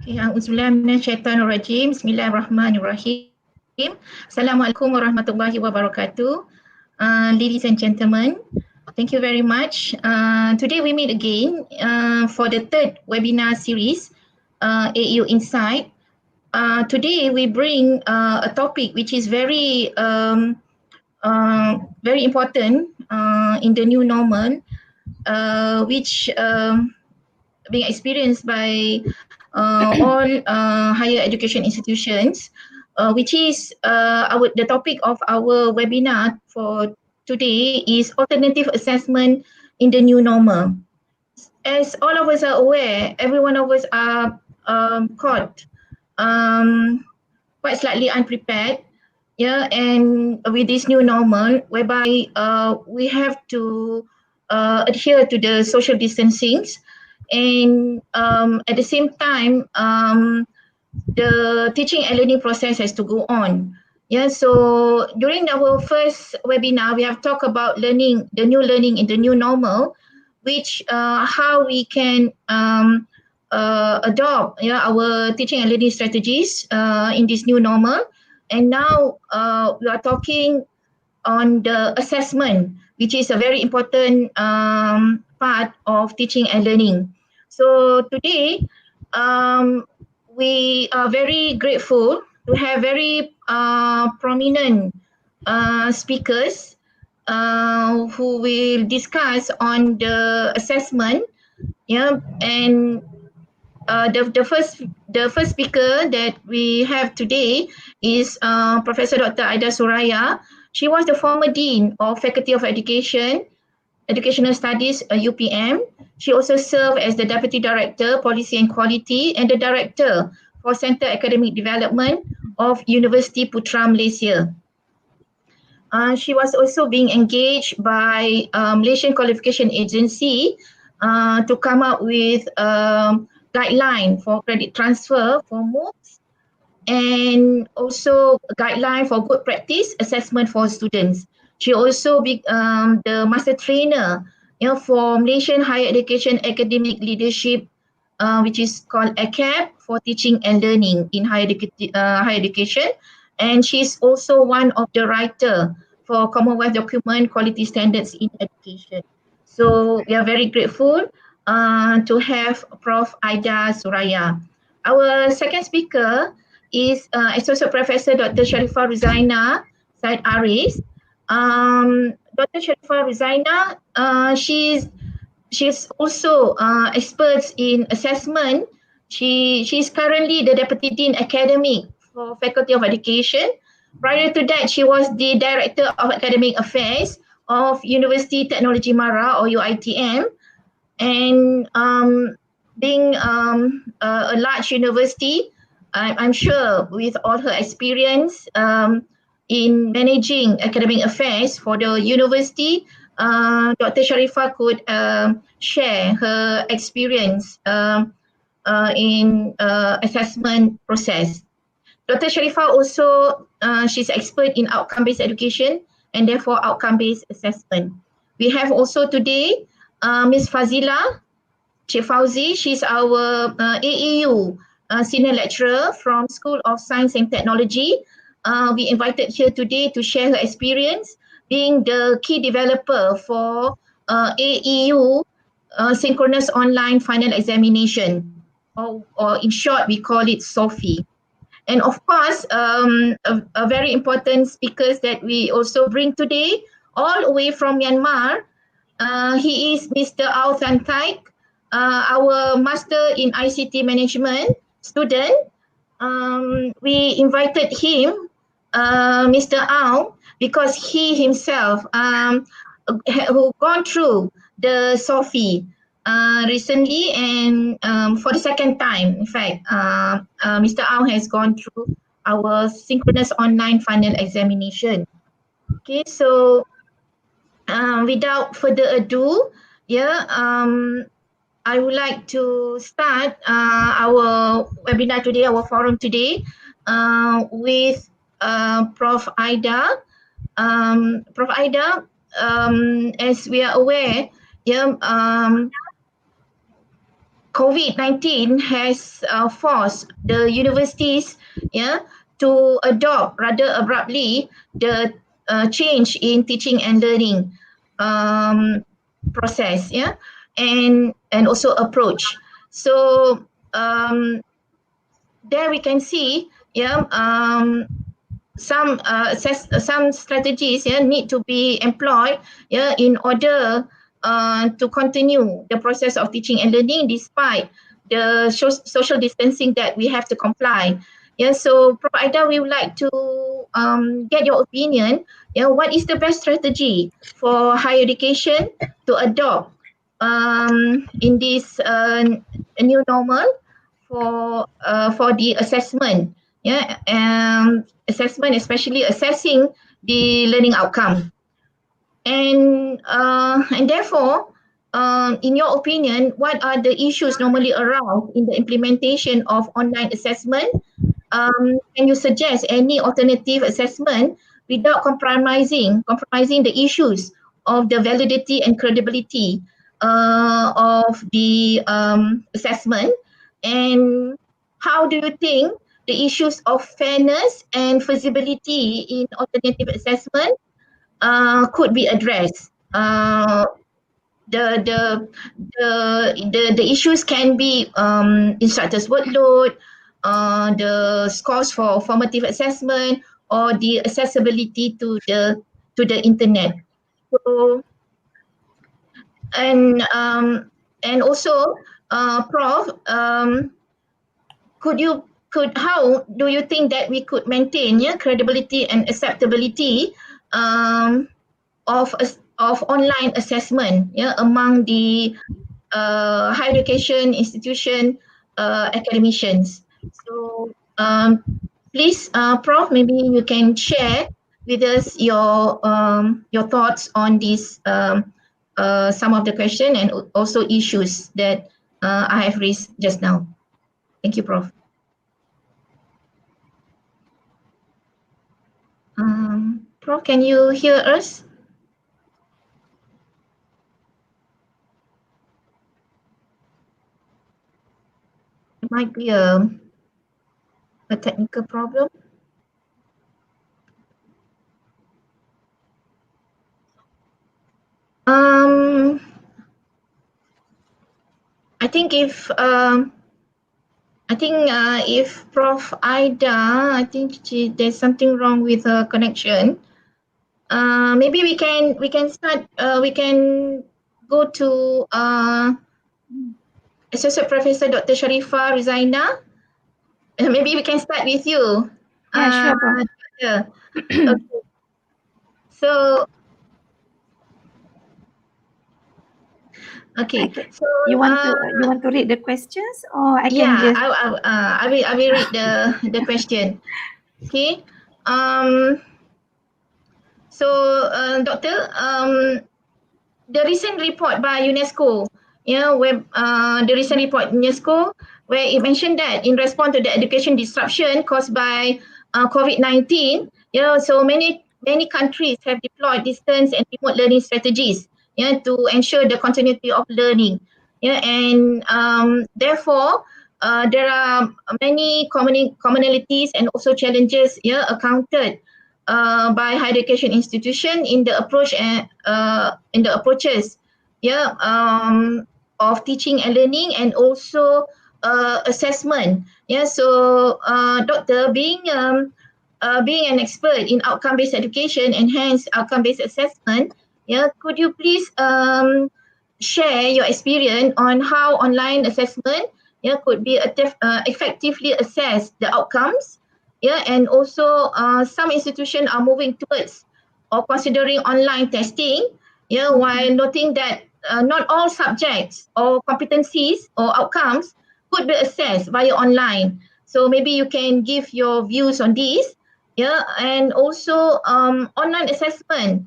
A'udzubillahiminasyaitanirrajim. Bismillahirrahmanirrahim. Assalamualaikum warahmatullahi wabarakatuh. Ladies and gentlemen, thank you very much. Today we meet again for the third webinar series, AeU Insight. Today we bring a topic which is very important in the new normal, which being experienced by all higher education institutions, which is the topic of our webinar for today is alternative assessment in the new normal. As all of us are aware, every one of us are caught quite slightly unprepared, and with this new normal, whereby we have to adhere to the social distancing. And at the same time, the teaching and learning process has to go on. So during our first webinar, we have talked about learning, the new learning in the new normal, which how we can adopt our teaching and learning strategies in this new normal. And now we are talking on the assessment, which is a very important part of teaching and learning. So today, we are very grateful to have very prominent speakers who will discuss on the assessment. And the first speaker that we have today is Professor Dr. Aida Suraya. She was the former Dean of Faculty of Educational Studies, UPM. She also served as the Deputy Director, Policy and Quality, and the Director for Centre Academic Development of Universiti Putra, Malaysia. She was also being engaged by Malaysian Qualification Agency to come up with guideline for credit transfer for MOOCs, and also a guideline for good practice assessment for students. She also be the master trainer for Malaysian Higher Education Academic Leadership, which is called ACAP, for teaching and learning in higher education. And she's also one of the writer for Commonwealth Document Quality Standards in Education. So we are very grateful to have Prof. Aida Suraya. Our second speaker is Associate Professor Dr. Sharipah Ruziana, Syed Aris. Dr. Sharipah Ruziana, she's also experts in assessment. She's currently the Deputy Dean Academic for Faculty of Education. Prior to that, she was the Director of Academic Affairs of Universiti Teknologi Mara, or UiTM. And being a large university, I'm sure with all her experience in managing academic affairs for the university, Dr. Sharipah could share her experience in assessment process. Dr. Sharipah also, she's expert in outcome-based education and therefore outcome-based assessment. We have also today Ms. Fazilah, Fauzi. She's our AeU senior lecturer from School of Science and Technology. We invited here today to share her experience being the key developer for AeU synchronous online final examination, or in short, we call it SOFI. And of course, a very important speakers that we also bring today, all the way from Myanmar. He is Mr. Titik, our Master in ICT Management student. We invited him, Mr. Au, because he himself who gone through the SOFI recently, and for the second time, in fact, Mr. Au has gone through our synchronous online final examination. Okay, so without further ado, I would like to start our webinar today, our forum today, with Prof. Aida. Prof. Aida, as we are aware, COVID-19 has forced the universities to adopt rather abruptly the change in teaching and learning process, and also approach. So there we can see some strategies need to be employed in order to continue the process of teaching and learning despite the social distancing that we have to comply. So Prof. Aida, we would like to get your opinion. What is the best strategy for higher education to adopt in this new normal for the assessment? Assessment, especially assessing the learning outcome. And therefore, in your opinion, what are the issues normally around in the implementation of online assessment? Can you suggest any alternative assessment without compromising the issues of the validity and credibility of the assessment? And how do you think the issues of fairness and feasibility in alternative assessment could be addressed? The issues can be instructors' workload, the scores for formative assessment, or the accessibility to the internet. So and also, Prof, how do you think that we could maintain credibility and acceptability of online assessment among the higher education institution academicians? So please, Prof, maybe you can share with us your thoughts on this, some of the question and also issues that I have raised just now. Thank you, Prof. Prof, can you hear us? It might be a technical problem. I think if Prof. Aida, I think there's something wrong with her connection. Maybe we can start. We can go to Associate Professor Dr. Sharipah Ruziana. Maybe we can start with you. Yeah, sure. Yeah. Okay. So. Okay. So you want to read the questions, or I can just? I will read the question. Okay. So, Doctor, the recent report by UNESCO, where it mentioned that in response to the education disruption caused by COVID-19, so many countries have deployed distance and remote learning strategies, to ensure the continuity of learning, and therefore there are many commonalities and also challenges accounted by higher education institution in the approach and in the approaches of teaching and learning and also assessment. Yeah, so Doctor, being an expert in outcome-based education and hence outcome-based assessment, yeah, could you please share your experience on how online assessment, yeah, could be effectively assess the outcomes, yeah, and also some institutions are moving towards or considering online testing, yeah, while noting that not all subjects or competencies or outcomes could be assessed via online. So maybe you can give your views on this, yeah, and also online assessment.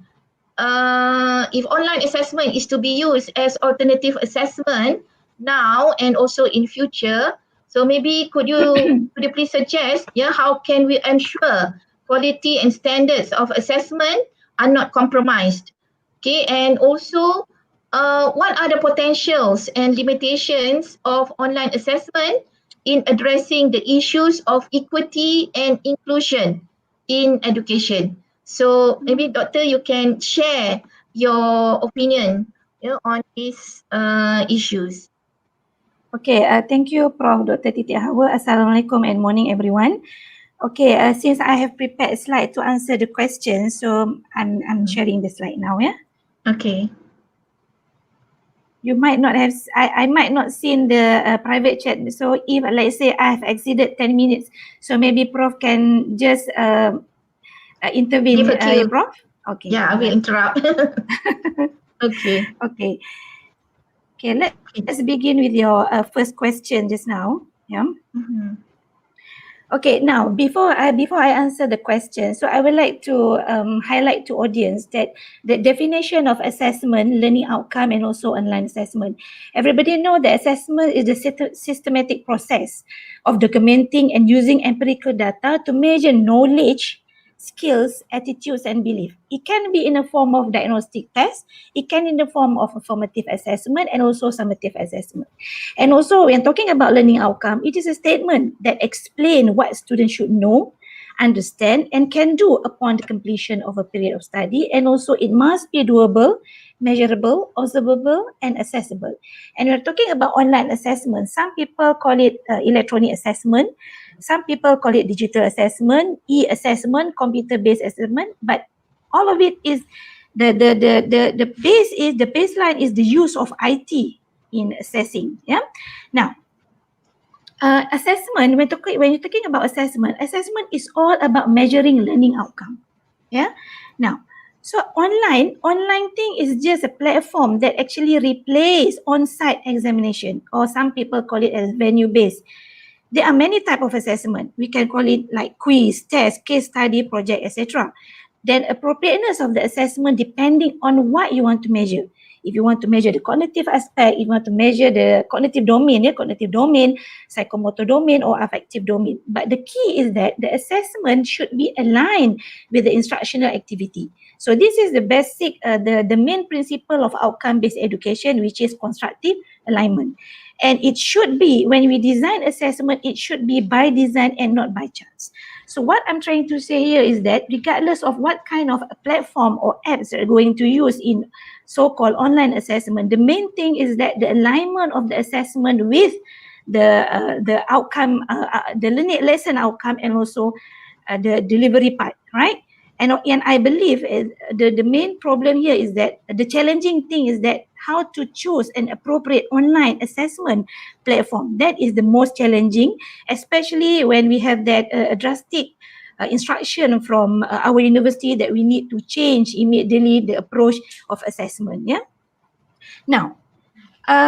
If online assessment is to be used as alternative assessment now and also in future, so maybe could you please suggest, yeah, how can we ensure quality and standards of assessment are not compromised? Okay, and also what are the potentials and limitations of online assessment in addressing the issues of equity and inclusion in education? So maybe Doctor, you can share your opinion, you know, on these issues. Okay, thank you, Prof. Dr. Titik. Assalamualaikum and morning, everyone. Okay, since I have prepared a slide to answer the question, so I'm sharing the slide now, yeah? Okay. You might not have, I might not seen the private chat. So if, let's say, I have exceeded 10 minutes, so maybe Prof can just intervene, Give a cue. Prof? Okay. Yeah, I will interrupt. Okay. Okay. Okay, let's begin with your first question just now. Yeah. Okay, now before I answer the question, so I would like to highlight to audience that the definition of assessment, learning outcome, and also online assessment. Everybody know that assessment is the systematic process of documenting and using empirical data to measure knowledge, skills, attitudes, and belief. It can be in a form of diagnostic test, it can in the form of a formative assessment, and also summative assessment. And also, when talking about learning outcome, it is a statement that explains what students should know, understand, and can do upon the completion of a period of study. And also, it must be doable, measurable, observable, and accessible. And we're talking about online assessment. Some people call it electronic assessment. Some people call it digital assessment, e-assessment, computer-based assessment. But all of it is the baseline is the use of IT in assessing. Yeah. Now, assessment, when you're talking about assessment is all about measuring learning outcome. Yeah. Now, so online thing is just a platform that actually replace on-site examination, or some people call it as venue-based. There are many type of assessment. We can call it like quiz, test, case study, project, etc. Then appropriateness of the assessment depending on what you want to measure. If you want to measure the cognitive aspect, if you want to measure the cognitive domain, psychomotor domain, or affective domain. But the key is that the assessment should be aligned with the instructional activity. So this is the basic, the main principle of outcome-based education, which is constructive alignment. And it should be, when we design assessment, it should be by design and not by chance. So what I'm trying to say here is that regardless of what kind of a platform or apps are going to use in so-called online assessment, the main thing is that the alignment of the assessment with the outcome, the lesson outcome, and also the delivery part, right? And I believe the main problem here is that the challenging thing is that how to choose an appropriate online assessment platform. That is the most challenging, especially when we have that drastic instruction from our university that we need to change immediately the approach of assessment. Yeah. Now,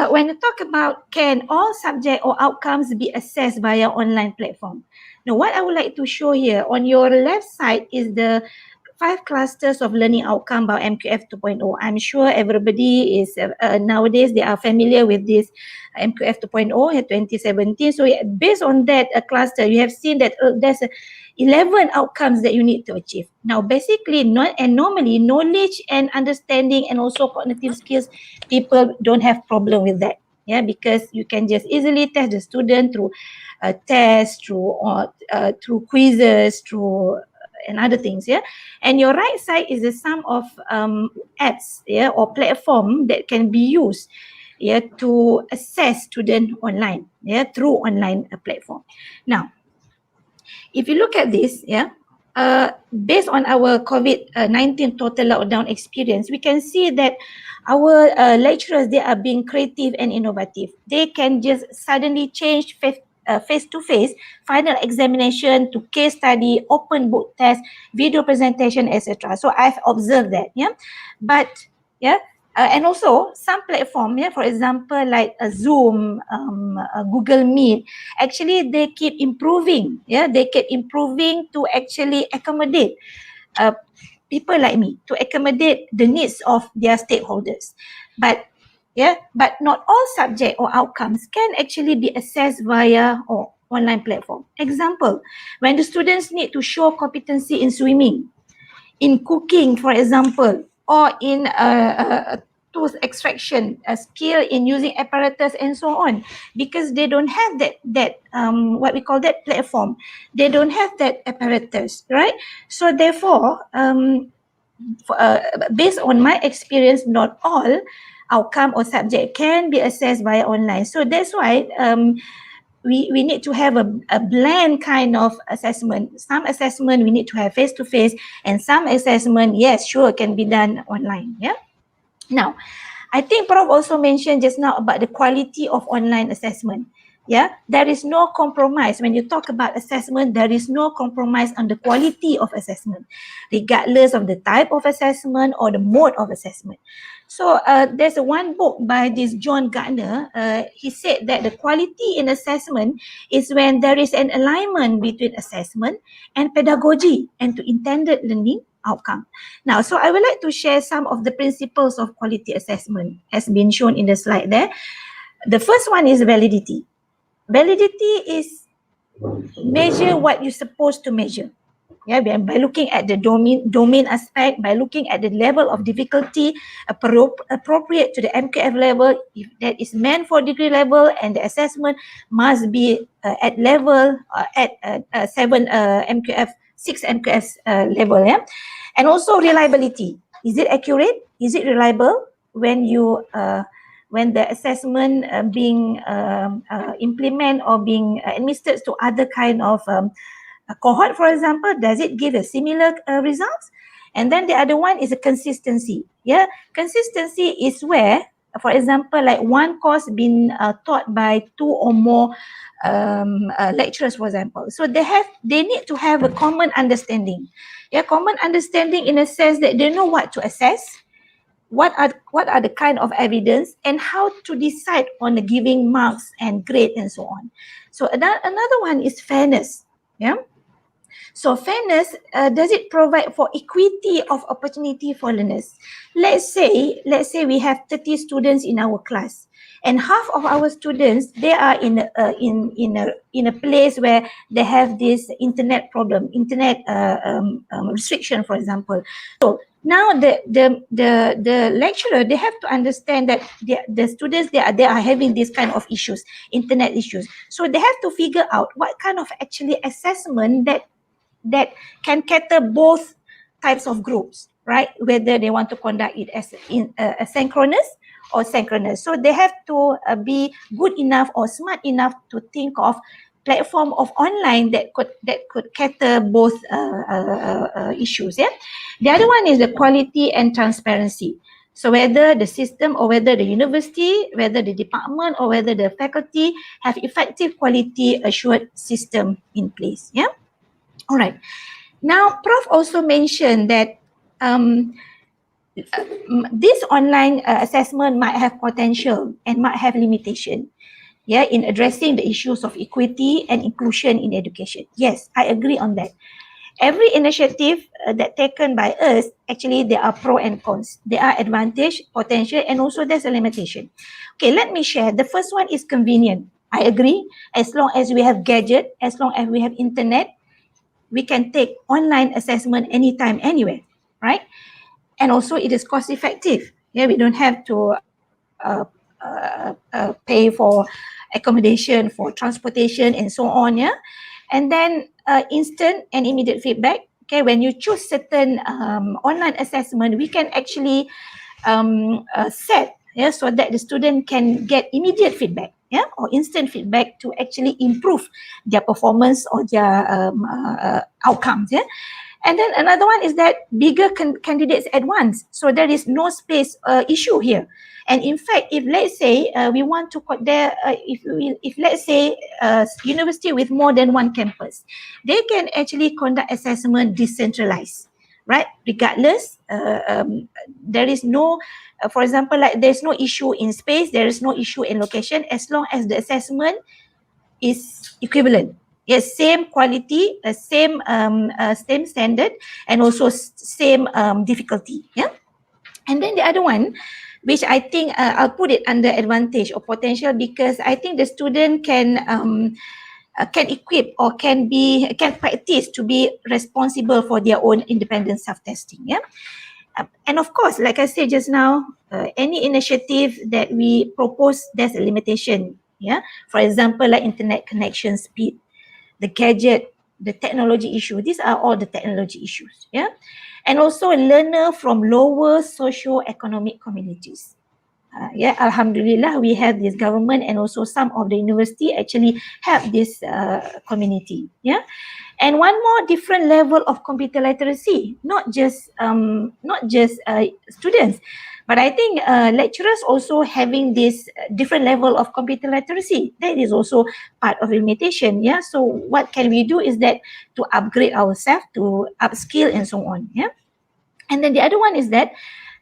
when you talk about can all subject or outcomes be assessed via online platform? Now, what I would like to show here on your left side is the 5 clusters of learning outcome by MQF 2.0. I'm sure everybody is nowadays they are familiar with this MQF 2.0 in 2017. So based on that cluster, you have seen that there's 11 outcomes that you need to achieve. Now, basically, normally knowledge and understanding and also cognitive skills, people don't have problem with that. Yeah, because you can just easily test the student through tests, through quizzes, through and other things. Yeah, and your right side is the sum of apps, yeah, or platform that can be used to assess student online, through online platform. Now, if you look at this, based on our COVID-19 total lockdown experience, we can see that our lecturers, they are being creative and innovative. They can just suddenly change face-to-face final examination to case study, open book test, video presentation, etc. So I've observed that, but and also some platform, for example, like Zoom, Google Meet, actually they keep improving. They keep improving to actually accommodate people like me, to accommodate the needs of their stakeholders. But not all subject or outcomes can actually be assessed via online platform. Example, when the students need to show competency in swimming, in cooking, for example, or in tooth extraction, a skill in using apparatus and so on, because they don't have that what we call that platform. They don't have that apparatus, right? So therefore, based on my experience, not all outcome or subject can be assessed via online. So that's why we need to have a blend kind of assessment. Some assessment we need to have face-to-face, and some assessment, yes, sure, can be done online. Now, I think Prof also mentioned just now about the quality of online assessment. There is no compromise. When you talk about assessment, there is no compromise on the quality of assessment, regardless of the type of assessment or the mode of assessment. So there's one book by this John Gardner. He said that the quality in assessment is when there is an alignment between assessment and pedagogy and to intended learning outcome. Now, so I would like to share some of the principles of quality assessment as been shown in the slide there. The first one is validity. Validity is measure what you're supposed to measure. By looking at the domain aspect, by looking at the level of difficulty appropriate to the MQF level, if that is meant for degree level, and the assessment must be at level at 7 MQF, 6 MQF level. And also reliability. Is it accurate? Is it reliable when you when the assessment being implemented or being administered to other kind of a cohort, for example? Does it give a similar results? And then the other one is a consistency. Consistency is where, for example, like one course been taught by 2 or more lecturers, for example. So they need to have a common understanding. Common understanding in a sense that they know what to assess, what are the kind of evidence, and how to decide on the giving marks and grade and so on. So another one is fairness. So fairness, does it provide for equity of opportunity for learners? Let's say we have 30 students in our class, and half of our students, they are in a place where they have this internet problem, internet restriction, for example. So now the lecturer, they have to understand that the students, they are having these kind of issues, internet issues. So they have to figure out what kind of actually assessment that can cater both types of groups, right? Whether they want to conduct it as asynchronous or synchronous. So they have to be good enough or smart enough to think of platform of online that could cater both issues. The other one is the quality and transparency. So whether the system or whether the university, whether the department or whether the faculty have effective quality assured system in place. All right. Now, Prof also mentioned that this online assessment might have potential and might have limitation, in addressing the issues of equity and inclusion in education. Yes, I agree on that. Every initiative that taken by us, actually there are pros and cons. There are advantage, potential, and also there's a limitation. Okay, let me share. The first one is convenient. I agree. As long as we have gadget, as long as we have internet, we can take online assessment anytime, anywhere, right? And also it is cost effective. We don't have to pay for accommodation, for transportation, and so on. And then instant and immediate feedback. Okay, when you choose certain online assessment, we can actually set so that the student can get immediate feedback, or instant feedback to actually improve their performance or their outcomes. And then another one is that bigger candidates at once. So there is no space issue here. And in fact, if let's say we want to if let's say university with more than one campus, they can actually conduct assessment decentralized, right? Regardless, there is no, for example, like there's no issue in space, there is no issue in location, as long as the assessment is equivalent. Yes, same quality, same standard, and also same difficulty. Yeah. And then the other one, which I think I'll put it under advantage or potential, because I think the student can equip or can practice to be responsible for their own independent self-testing. Yeah. And of course, like I said just now, any initiative that we propose, there's a limitation. Yeah. For example, like internet connection speed, the gadget, the technology issue. These are all the technology issues. Yeah. And also a learner from lower socio-economic communities. Alhamdulillah, we have this government, and also some of the university actually have this community. Yeah. And one more, different level of computer literacy, not just students, but I think lecturers also having this different level of computer literacy. That is also part of limitation. Yeah. So what can we do is that to upgrade ourselves, to upskill and so on. Yeah. And then the other one is that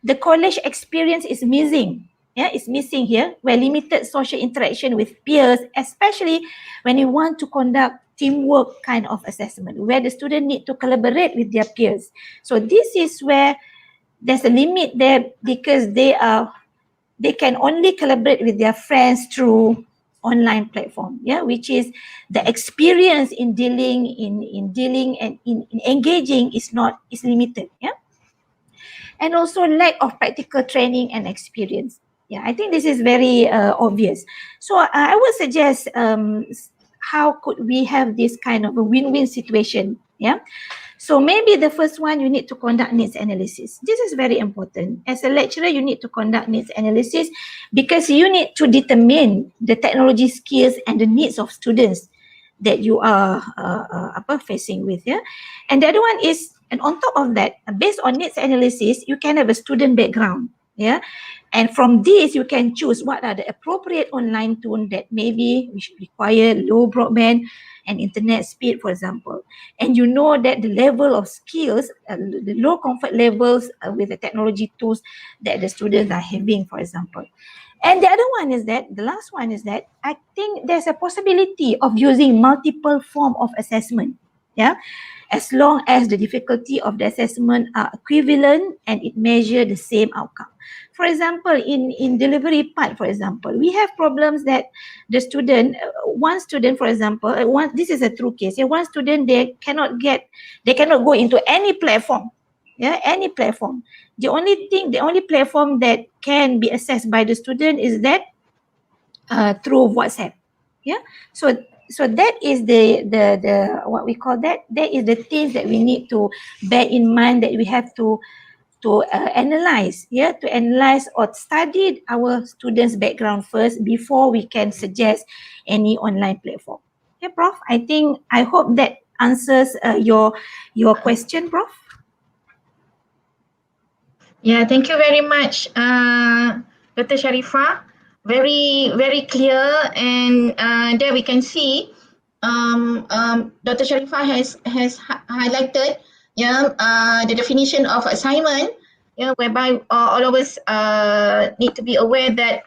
the college experience is missing. Yeah, it's missing here, where limited social interaction with peers, especially when you want to conduct teamwork kind of assessment, where the student need to collaborate with their peers. So this is where there's a limit there, because they can only collaborate with their friends through online platform, which is the experience in dealing and in engaging is limited. And also lack of practical training and experience. Yeah, I think this is very obvious. So I would suggest how could we have this kind of a win-win situation? Yeah. So maybe the first one, you need to conduct needs analysis. This is very important. As a lecturer, you need to conduct needs analysis, because you need to determine the technology skills and the needs of students that you are facing with. Yeah. And the other one is, and on top of that, based on needs analysis, you can have a student background. Yeah. And from this, you can choose what are the appropriate online tools that maybe we should require low broadband and internet speed, for example. And you know that the level of skills, the low comfort levels with the technology tools that the students are having, for example. And the other one is that, the last one is that, I think there's a possibility of using multiple form of assessment. Yeah. As long as the difficulty of the assessment are equivalent and it measure the same outcome. For example, in delivery part, for example, we have problems that the student, one student, for example, this is a true case. One student, they cannot go into any platform. Yeah, any platform. The only platform that can be assessed by the student is that through WhatsApp. Yeah. So that is the what we call that. That is the things that we need to bear in mind, that we have to analyze. Yeah, to analyze or study our students' background first before we can suggest any online platform. Yeah, Prof. I hope that answers your question, Prof. Yeah, thank you very much, Dr. Sharifah. Very, very clear, and there we can see Dr. Sharifah has highlighted the definition of assignment, whereby all of us need to be aware that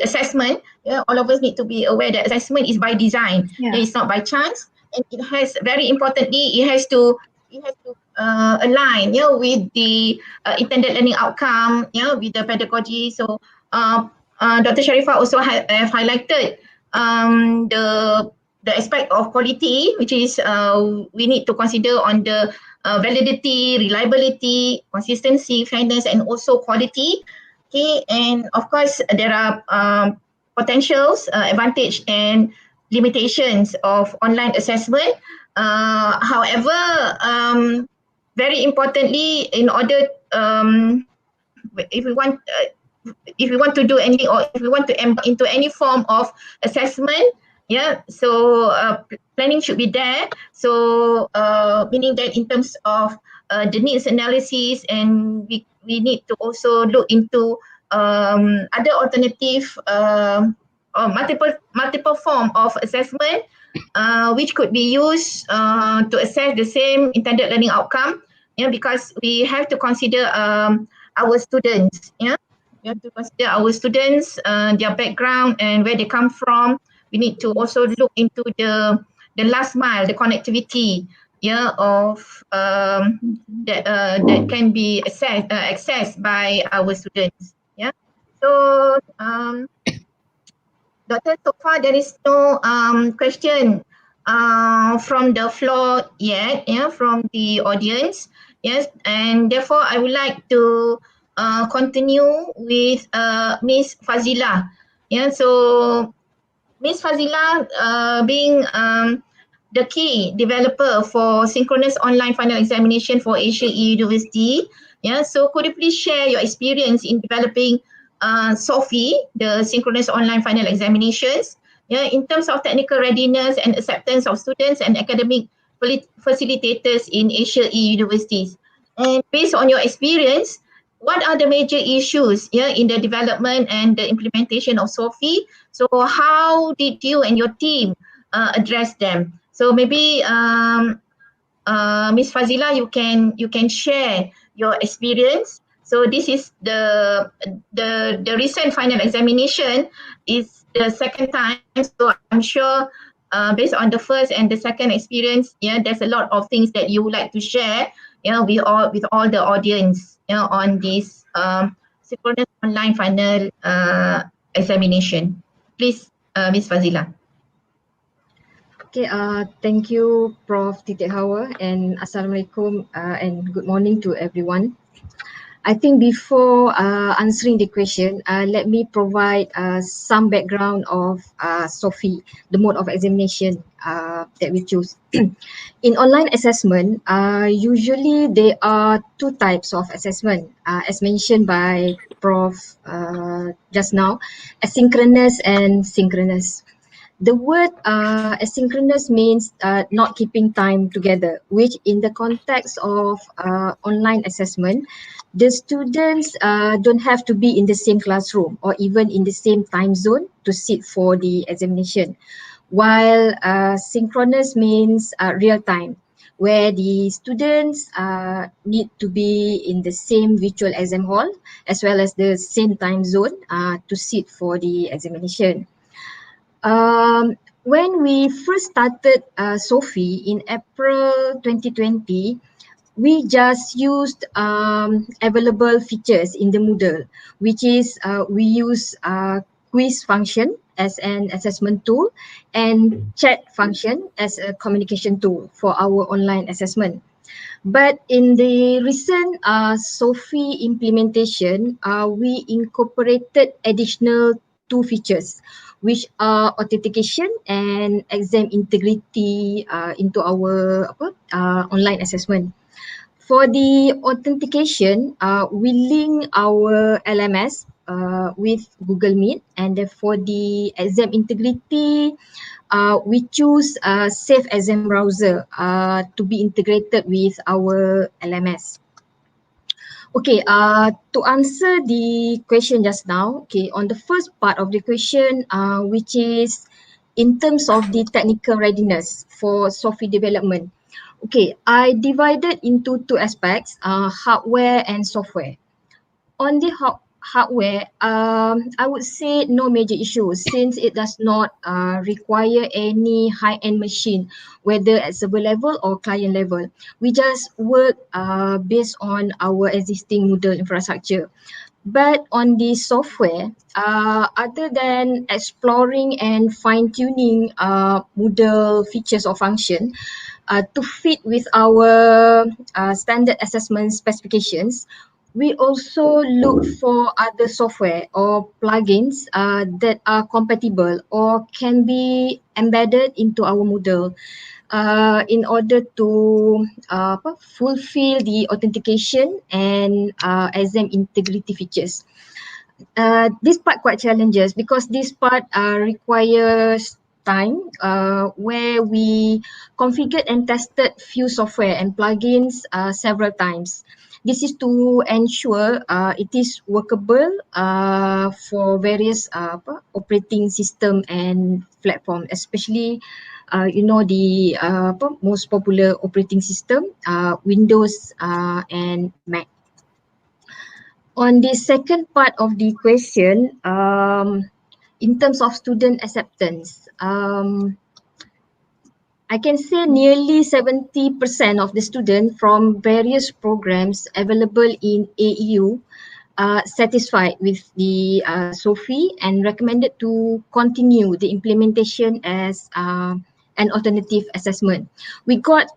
assessment. All of us need to be aware that assessment is by design. It's not by chance, and it has, very importantly, it has to align with the intended learning outcome, with the pedagogy. So Dr. Sharifah also have highlighted the aspect of quality, which is we need to consider on the validity, reliability, consistency, fairness, and also quality. Okay, and of course there are potentials, advantage, and limitations of online assessment. However, very importantly, in order if we want to do anything, or if we want to embark into any form of assessment, so planning should be there. So meaning that in terms of the needs analysis, and we need to also look into other alternative or multiple form of assessment which could be used to assess the same intended learning outcome, because we have to consider our students. We have to consider our students, their background and where they come from. We need to also look into the last mile, the connectivity, of that can be accessed by our students. So Doctor, so far there is no question from the floor yet, from the audience. Yes, and therefore I would like to continue with Miss Fazilah. So Miss Fazilah, being the key developer for synchronous online final examination for AeU University. So could you please share your experience in developing SOFI, the synchronous online final examinations, in terms of technical readiness and acceptance of students and academic facilitators in AeU universities. And based on your experience, what are the major issues in the development and the implementation of SOFI? So how did you and your team address them? So maybe Ms. Fazilah, you can share your experience. So this is the recent final examination is the second time. So I'm sure based on the first and the second experience, there's a lot of things that you would like to share, with all the audience, on this synchronous online final examination. Please, Ms. Fazilah. Okay, thank you, Prof. Titik Khawa, and Assalamualaikum and good morning to everyone. I think before answering the question, let me provide some background of SOFI, the mode of examination that we choose. In online assessment, usually there are two types of assessment, as mentioned by Prof just now, asynchronous and synchronous. The word asynchronous means not keeping time together, which in the context of online assessment, the students don't have to be in the same classroom or even in the same time zone to sit for the examination. While synchronous means real time, where the students need to be in the same virtual exam hall as well as the same time zone to sit for the examination. When we first started SOFI in April 2020, we just used available features in the Moodle, which is we use quiz function as an assessment tool and chat function as a communication tool for our online assessment. But in the recent SOFI implementation, we incorporated additional two features, which are authentication and exam integrity into our online assessment. For the authentication, we link our LMS with Google Meet, and for the exam integrity, we choose Safe Exam Browser to be integrated with our LMS. Okay, to answer the question just now, okay, on the first part of the question, which is in terms of the technical readiness for SOFI development. Okay, I divided into two aspects, hardware and software. On the hardware, I would say no major issues since it does not require any high-end machine, whether at server level or client level. We just work based on our existing Moodle infrastructure. But on the software, other than exploring and fine-tuning Moodle features or function to fit with our standard assessment specifications, we also look for other software or plugins that are compatible or can be embedded into our Moodle. in order to fulfill the authentication and exam integrity features. This part quite challenges because this part requires time where we configured and tested few software and plugins several times. This is to ensure it is workable for various operating system and platform, especially the most popular operating system, Windows and Mac. On the second part of the question, in terms of student acceptance, I can say nearly 70% of the students from various programs available in AeU are satisfied with the SOFI and recommended to continue the implementation as an alternative assessment. We got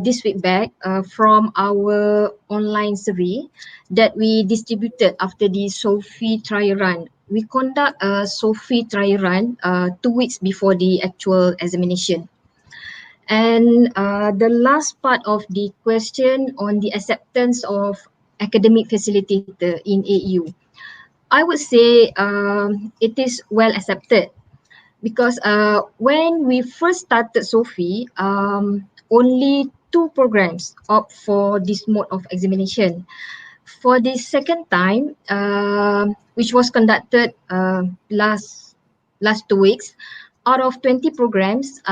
this feedback from our online survey that we distributed after the SOFI trial run. We conduct a SOFI trial run 2 weeks before the actual examination. And the last part of the question on the acceptance of academic facilitator in AeU, I would say it is well accepted because when we first started SOFI, only 2 programs opt for this mode of examination. For the second time, which was conducted last 2 weeks, out of 20 programs,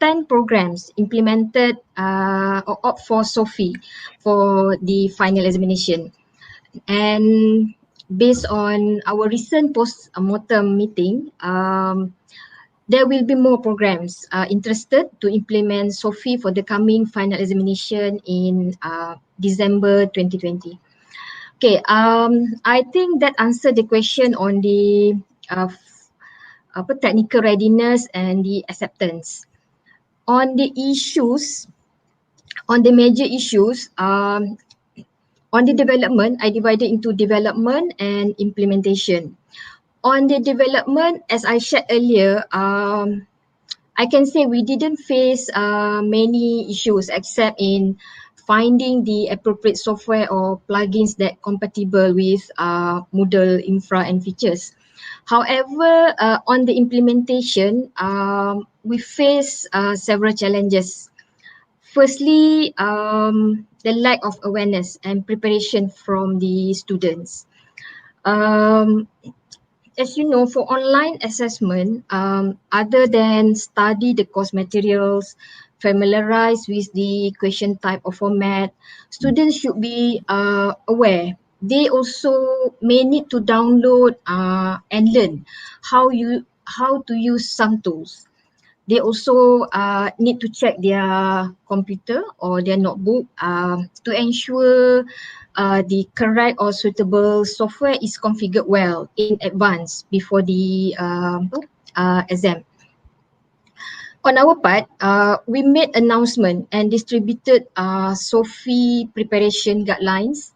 10 programs implemented or opt for SOFI for the final examination. And based on our recent post-mortem meeting, there will be more programs interested to implement SOFI for the coming final examination in December 2020. Okay, I think that answered the question on the technical readiness and the acceptance. On the issues, on the major issues, on the development, I divided into development and implementation. On the development, as I shared earlier, I can say we didn't face many issues except in finding the appropriate software or plugins that compatible with Moodle infra and features. However, on the implementation, we face several challenges. Firstly, the lack of awareness and preparation from the students. As you know, for online assessment, other than study the course materials, familiarize with the question type or format, students should be aware. They also may need to download and learn how to use some tools. They also need to check their computer or their notebook to ensure the correct or suitable software is configured well in advance before the exam. On our part, we made announcement and distributed SOFI preparation guidelines,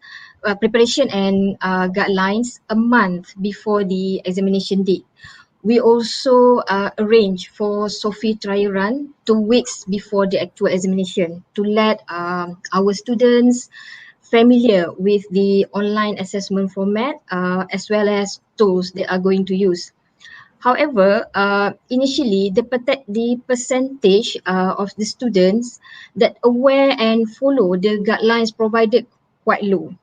preparation and guidelines a month before the examination date. We also arrange for SOFI trial run 2 weeks before the actual examination to let our students familiar with the online assessment format as well as tools they are going to use. However, initially the percentage of the students that aware and follow the guidelines provided quite low.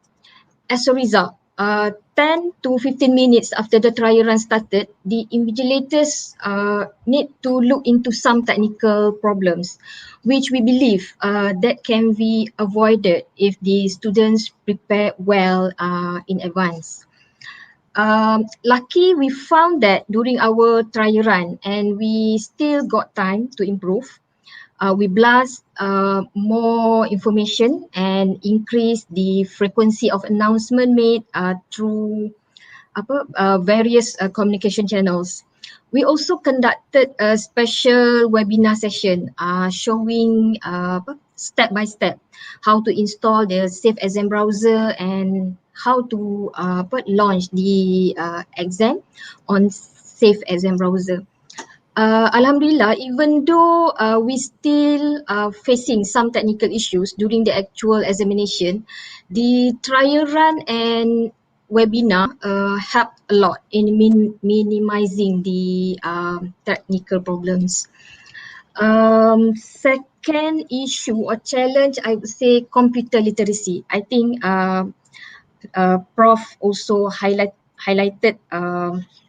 As a result, 10 to 15 minutes after the trial run started, the invigilators need to look into some technical problems, which we believe that can be avoided if the students prepare well in advance. Lucky we found that during our trial run and we still got time to improve. We blast more information and increase the frequency of announcement made through various communication channels. We also conducted a special webinar session showing step by step how to install the Safe Exam browser and how to launch the exam on Safe Exam browser. Alhamdulillah, even though we still facing some technical issues during the actual examination, the trial run and webinar helped a lot in minimizing the technical problems. Second issue or challenge, I would say computer literacy. I think Prof also highlighted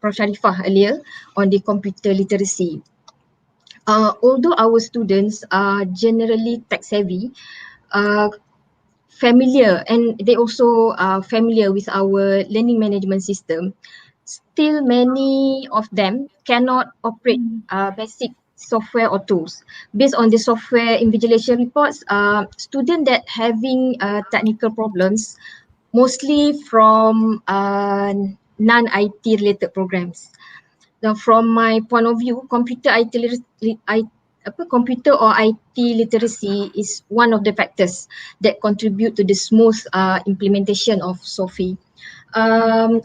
Prof Sharipah earlier on the computer literacy. Although our students are generally tech savvy, uh, familiar, and they also are familiar with our learning management system, still many of them cannot operate basic software or tools. Based on the software invigilation reports, students that having technical problems mostly from non-IT related programs. Now, from my point of view, computer or IT literacy is one of the factors that contribute to the smooth implementation of SOFI.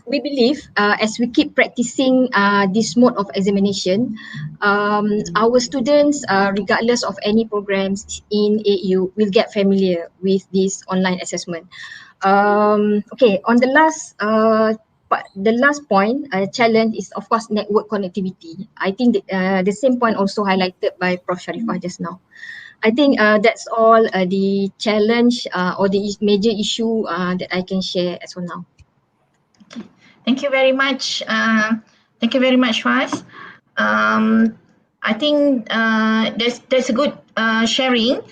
We believe as we keep practicing this mode of examination, our students, regardless of any programs in AeU, will get familiar with this online assessment. Okay, on the last point, challenge is of course network connectivity. I think the same point also highlighted by Prof Sharipah just now. I think that's all the challenge or the major issue that I can share as for now. Thank you very much. Thank you very much, Faz. I think that's a good sharing,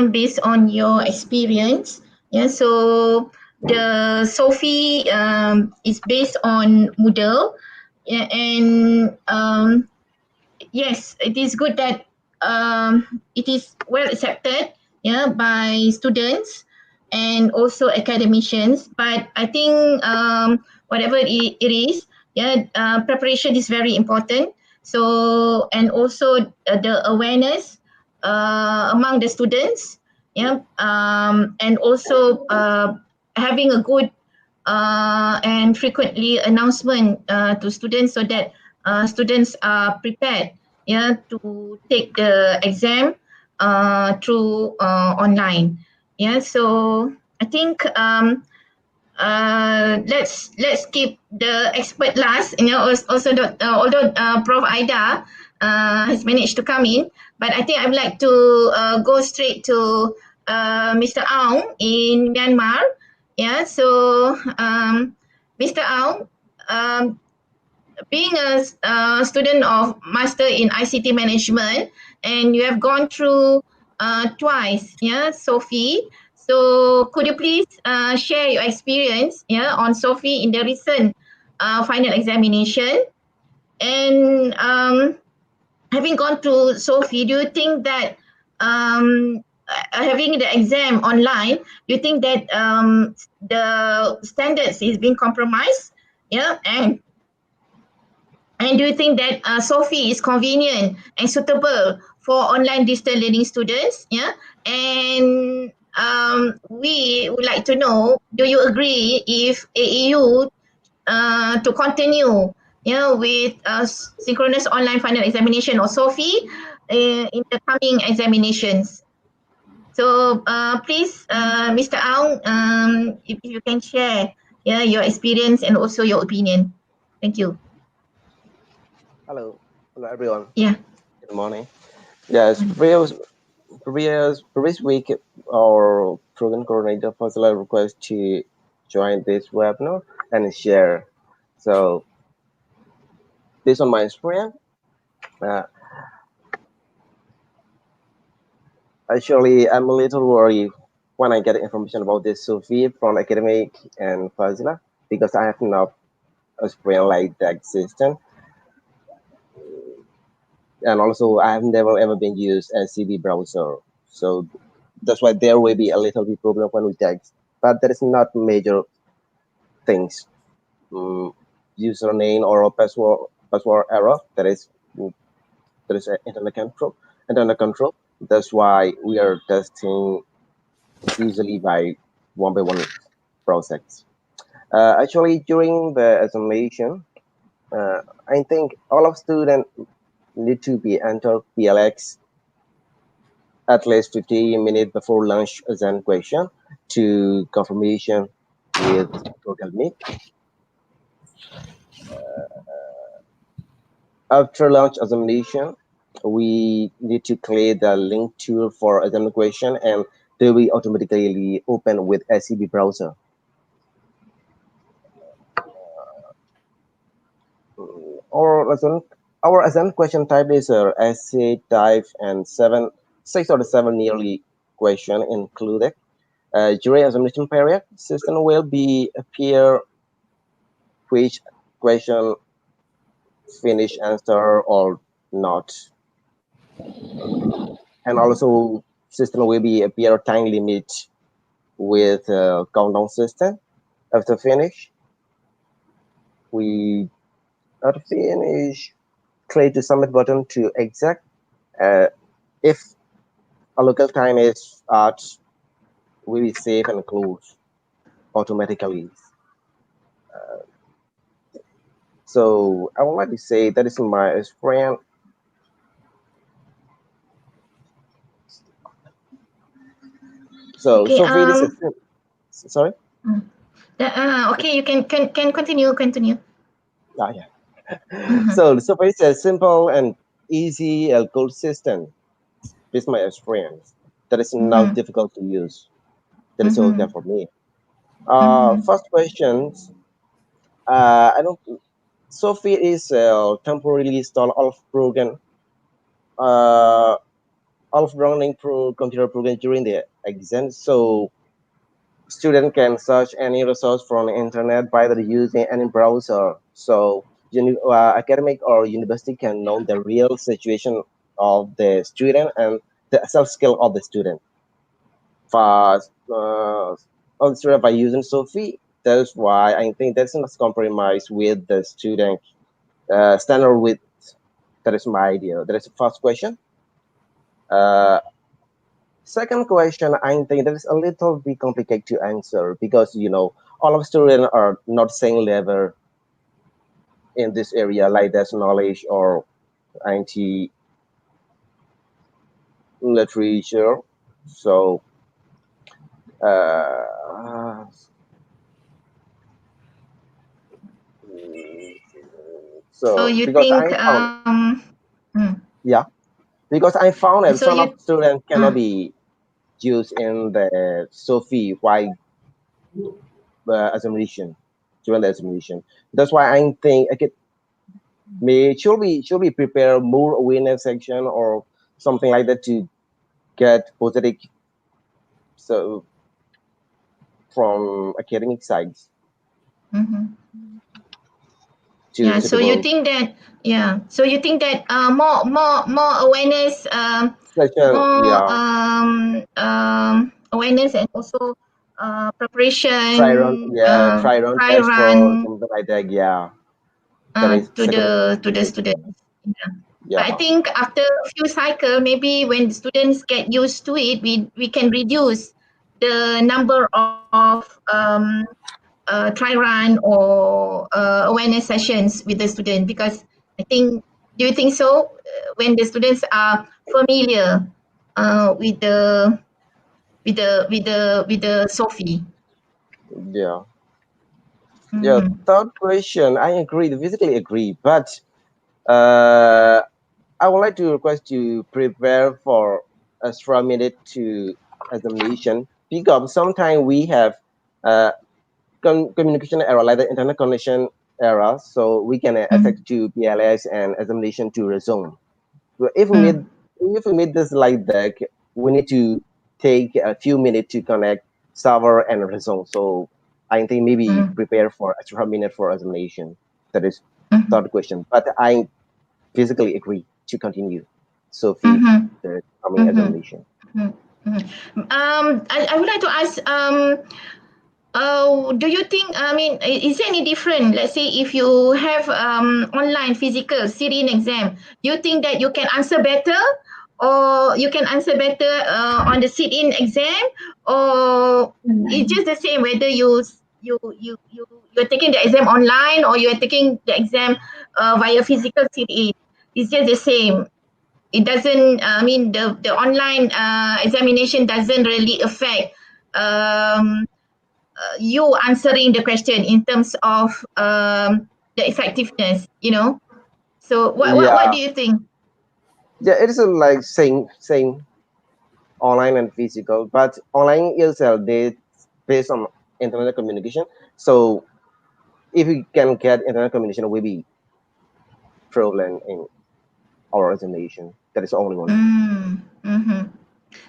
based on your experience. Yeah, so the SOFI is based on Moodle, yeah, and yes, it is good that it is well accepted, yeah, by students and also academicians. But I think whatever it is, yeah, preparation is very important. So, and also the awareness among the students, yeah, and also having a good and frequently announcement to students, so that students are prepared, yeah, to take the exam through online. Yeah, so I think let's keep the expert last. You know, also although Prof Aida has managed to come in, but I think I'd like to go straight to Mr. Aung in Myanmar. Yeah, so Mr. Aung, being a student of Master in ICT Management, and you have gone through twice, yeah, SOFI. So could you please share your experience, yeah, on SOFI in the recent final examination? And having gone through SOFI, do you think that having the exam online, do you think that the standards is being compromised? Yeah, and do you think that SOFI is convenient and suitable for online distance learning students? Yeah, and we would like to know: do you agree if AeU to continue, with synchronous online final examination or SOFI in the coming examinations? So please, Mr. Aung, if you can share, your experience and also your opinion. Thank you. Hello everyone. Yeah. Good morning. Yes, previous week, our program coordinator Fazilah request to join this webinar and share. So, based on my experience, actually I'm a little worried when I get information about this SOFI from academic and Fazilah, because I have not experience like that system. And also I have never ever been used as CD browser, so that's why there will be a little bit problem when we text, but that is not major things. Username or password error, that is internal control. That's why we are testing usually by one process. Actually, during the examination, I think all of students need to be entered PLX at least 15 minutes before lunch exam question to confirmation with Google Meet. After lunch examination, we need to create the link tool for exam question, and they will automatically open with SCB browser. Our exam question type is essay type and 6 or 7 nearly question included. During examination period, system will be appear which question finish answer or not. And also system will be appear time limit with countdown system. After finish, we click the submit button to exec. If a local time is at, will be save and close automatically. So I would like to say that is my experience. So Okay, Sophie, this is sorry. Okay, you can continue. Yeah. So Sophie is a simple and easy code system. This is my experience. That is not difficult to use. That is okay for me. First questions. I don't. Sophie is temporarily install all of program, all of running computer program during the exam. So student can search any resource from the internet by the using any browser. So academic or university can know the real situation of the student and the self skill of the student. Fast, also by using Sophie. That's why I think that's not compromise with the student standard with. That is my idea. That is the first question. Second question, I think that is a little bit complicated to answer because all of students are not same level in this area, like there's knowledge or IT literature. So So you because think yeah, because I found that so some you of students cannot be used in the Sophie while examination during the examination. That's why I think should we prepare more awareness section or something like that to get positive so from academic sides. So you think that more awareness section, awareness and also preparation try run try test for run something like that. Yeah, to the students. Yeah. I think after a few cycles, maybe when the students get used to it, we can reduce the number of try run or awareness sessions with the student, because I think, do you think so? When the students are familiar with the Sophie. Yeah. Yeah. Third question, I agree, physically agree, but I would like to request you prepare for extra minute to examination because sometimes we have communication error like the internet connection error, so we can affect to PLS and examination to resume. So if we meet this like that, we need to take a few minutes to connect server and resume. So I think maybe prepare for extra minute for examination. That is third question, but I physically agree to continue Sophie the coming examination. I would like to ask, do you think, is there any different, let's say if you have online physical sit-in exam, do you think that you can answer better or you can answer better on the sit-in exam, or it's just the same whether you're taking the exam online or you're taking the exam via physical sit-in? it's just the same. It doesn't, I mean, the online examination doesn't really affect you answering the question in terms of the effectiveness, you know. So what Yeah, do you think? yeah, it is like same online and physical, but online itself they based on internet communication. So if we can get internet communication, will be problem in our examination. That is the only one. Mm-hmm.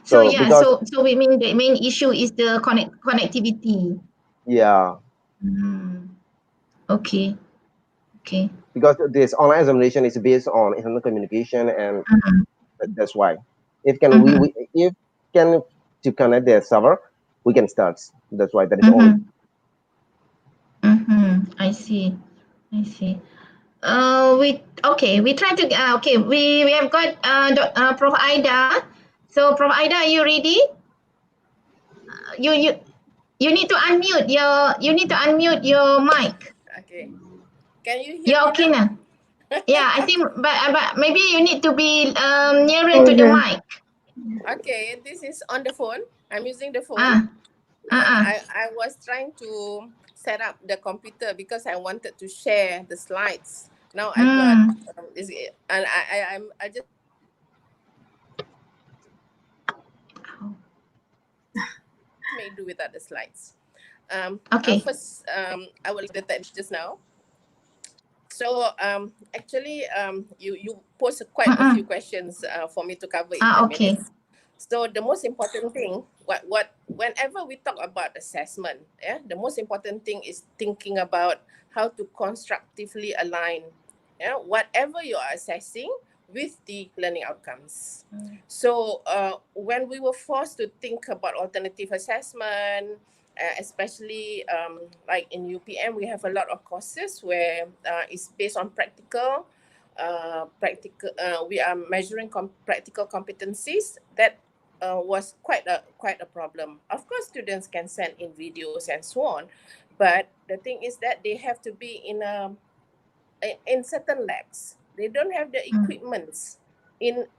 So So yeah, because so we mean the main issue is the connectivity. yeah, Mm. Okay, okay. because this online examination is based on internet communication, and Mm-hmm. that's why if can Mm-hmm. we if can to connect their server, we can start. That's why that is only. Mm-hmm. Mm-hmm. I see. I see. We try to okay. We have got Prof Aida. So Prof Aida, are you ready? You you you need to unmute your mic. Okay. Can you hear You're me okay now? now. Yeah, I think, but maybe you need to be nearer to the Closer. mic. Okay, this is on the phone. I'm using the phone. Ah, I was trying to set up the computer because I wanted to share the slides. Now I got and I just may do without the slides. Okay. First, I will the text just now. So actually you posed quite a few questions for me to cover in 10 Okay. minutes. So the most important thing, whenever we talk about assessment, the most important thing is thinking about how to constructively align, whatever you are assessing with the learning outcomes. So when we were forced to think about alternative assessment, especially like in UPM, we have a lot of courses where it's based on practical. We are measuring practical competencies. That was quite a problem. Of course, students can send in videos and so on, but the thing is that they have to be in certain labs. They don't have the equipments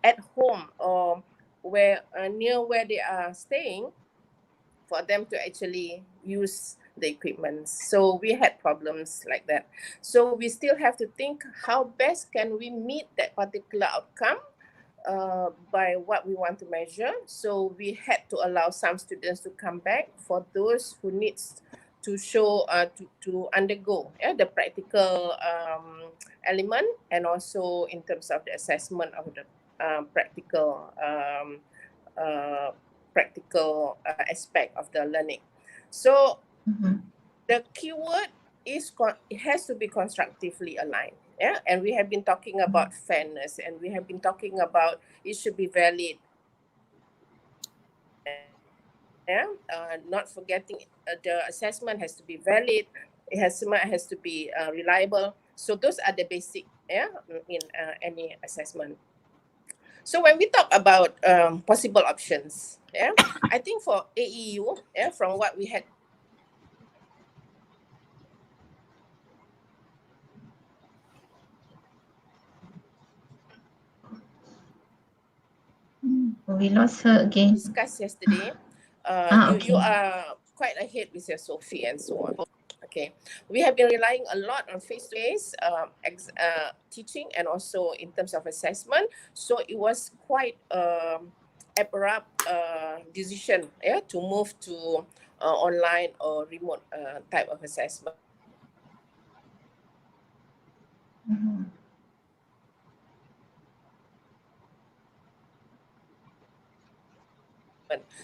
at home or where near where they are staying for them to actually use the equipment. So we had problems like that. So we still have to think how best can we meet that particular outcome by what we want to measure. So we had to allow some students to come back for those who needs to show to undergo the practical element, and also in terms of the assessment of the practical aspect of the learning. So the keyword is it has to be constructively aligned. Yeah, and we have been talking about fairness, and we have been talking about it should be valid. Not forgetting the assessment has to be valid. It has to be reliable. So those are the basic in any assessment. So when we talk about possible options, I think for AeU, from what we had. We lost her again. Discussed yesterday, you are quite ahead with your Sophie and so on. Okay, we have been relying a lot on face-to-face teaching and also in terms of assessment. So it was quite abrupt decision to move to online or remote type of assessment.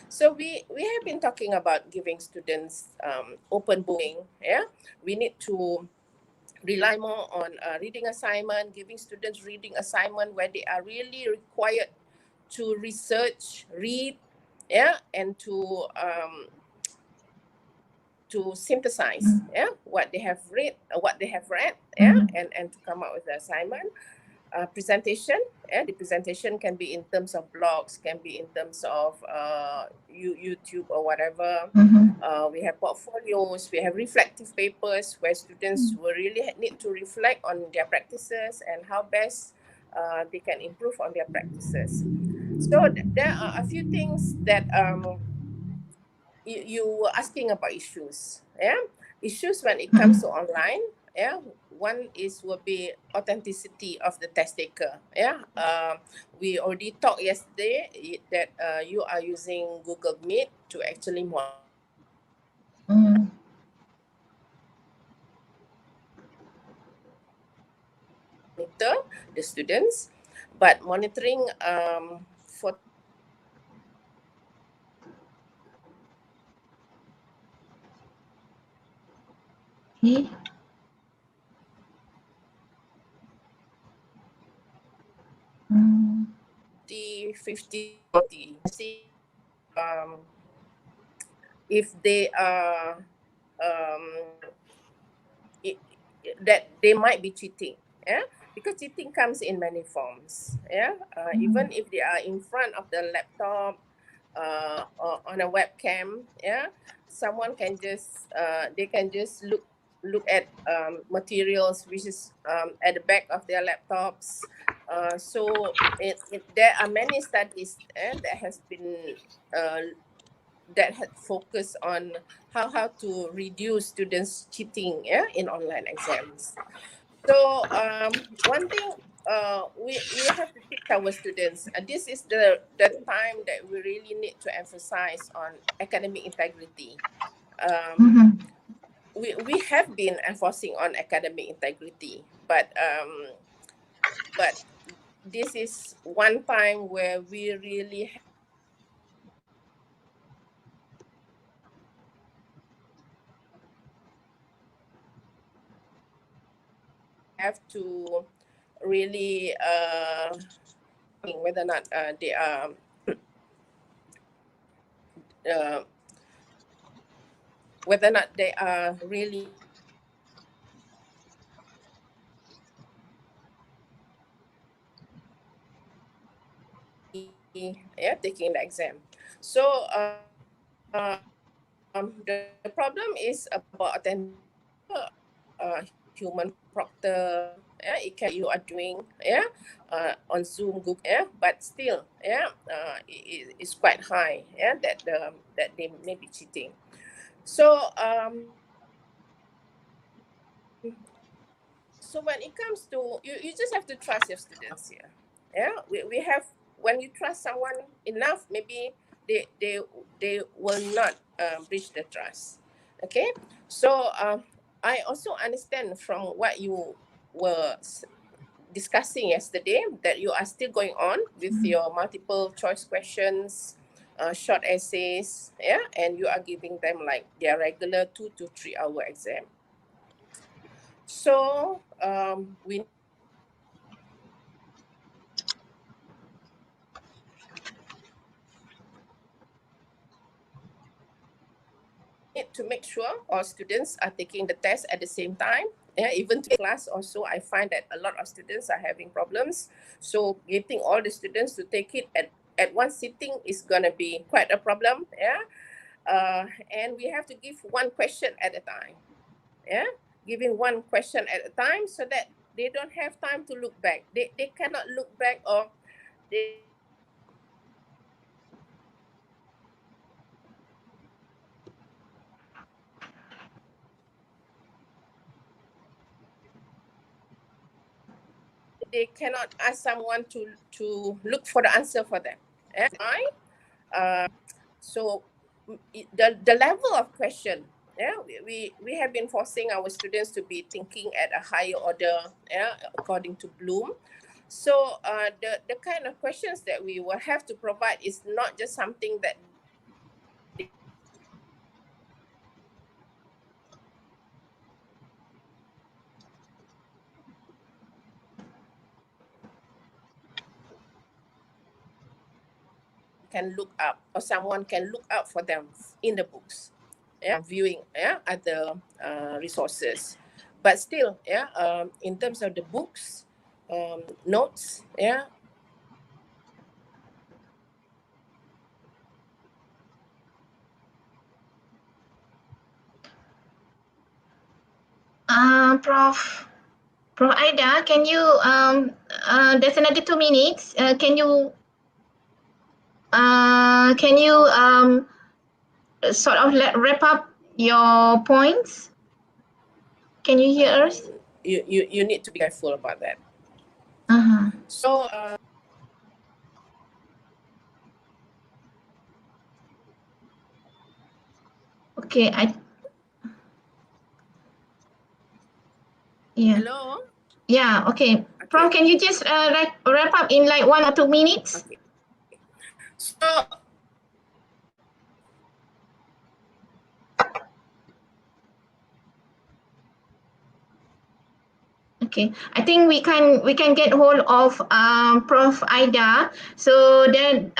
So we have been talking about giving students open booking. We need to rely more on reading assignment, giving students reading assignment where they are really required to research, read, and to synthesize what they have read, and to come up with the assignment. Presentation, the presentation can be in terms of blogs, can be in terms of YouTube or whatever. We have portfolios, we have reflective papers where students will really need to reflect on their practices and how best they can improve on their practices. So there are a few things that you were asking about issues. Yeah, issues when it comes to online. Yeah, one will be authenticity of the test taker. Yeah, we already talked yesterday that you are using Google Meet to actually monitor the students, but monitoring for Okay. the 50, 40. See, if they are um, that they might be cheating. Yeah, because cheating comes in many forms. Yeah, even if they are in front of the laptop, or on a webcam. Yeah, someone can just they can just look at materials which is at the back of their laptops. So there are many studies that has been that had focused on how to reduce students cheating, yeah, in online exams. So one thing we have to teach our students, and this is the time that we really need to emphasize on academic integrity. We have been enforcing on academic integrity, but this is one time where we really have to really whether or not they are uh, whether or not they are really taking the exam. So the problem is about attending human proctor. Yeah, it can you are doing on Zoom, Google, but still it's quite high. Yeah, that they may be cheating. So so when it comes to you just have to trust your students here. Yeah, we have, when you trust someone enough, maybe they will not breach the trust. Okay, so I also understand from what you were discussing yesterday that you are still going on with your multiple choice questions, short essays, yeah, and you are giving them like their regular 2 to 3 hour exam. So we need to make sure all students are taking the test at the same time. Yeah, even to class also, I find that a lot of students are having problems. So getting all the students to take it at one sitting is gonna be quite a problem. Yeah, and we have to give one question at a time. Yeah, giving one question at a time so that they don't have time to look back. They cannot look back, or they cannot ask someone to look for the answer for them. Yeah, why? So the level of question, yeah, we have been forcing our students to be thinking at a higher order, yeah, according to Bloom. So the kind of questions that we will have to provide is not just something that can look up or someone can look up for them in the books, yeah, viewing, yeah, other resources. But still, yeah, in terms of the books, notes, yeah. Prof, Prof. Aida, can you, there's another 2 minutes. Can you sort of wrap up your points? Can you hear us? You need to be careful about that. So okay, yeah. hello. Yeah, okay. Prof, can you just wrap up in like 1 or 2 minutes? Okay. So okay, I think we can get hold of Prof. Aida. So then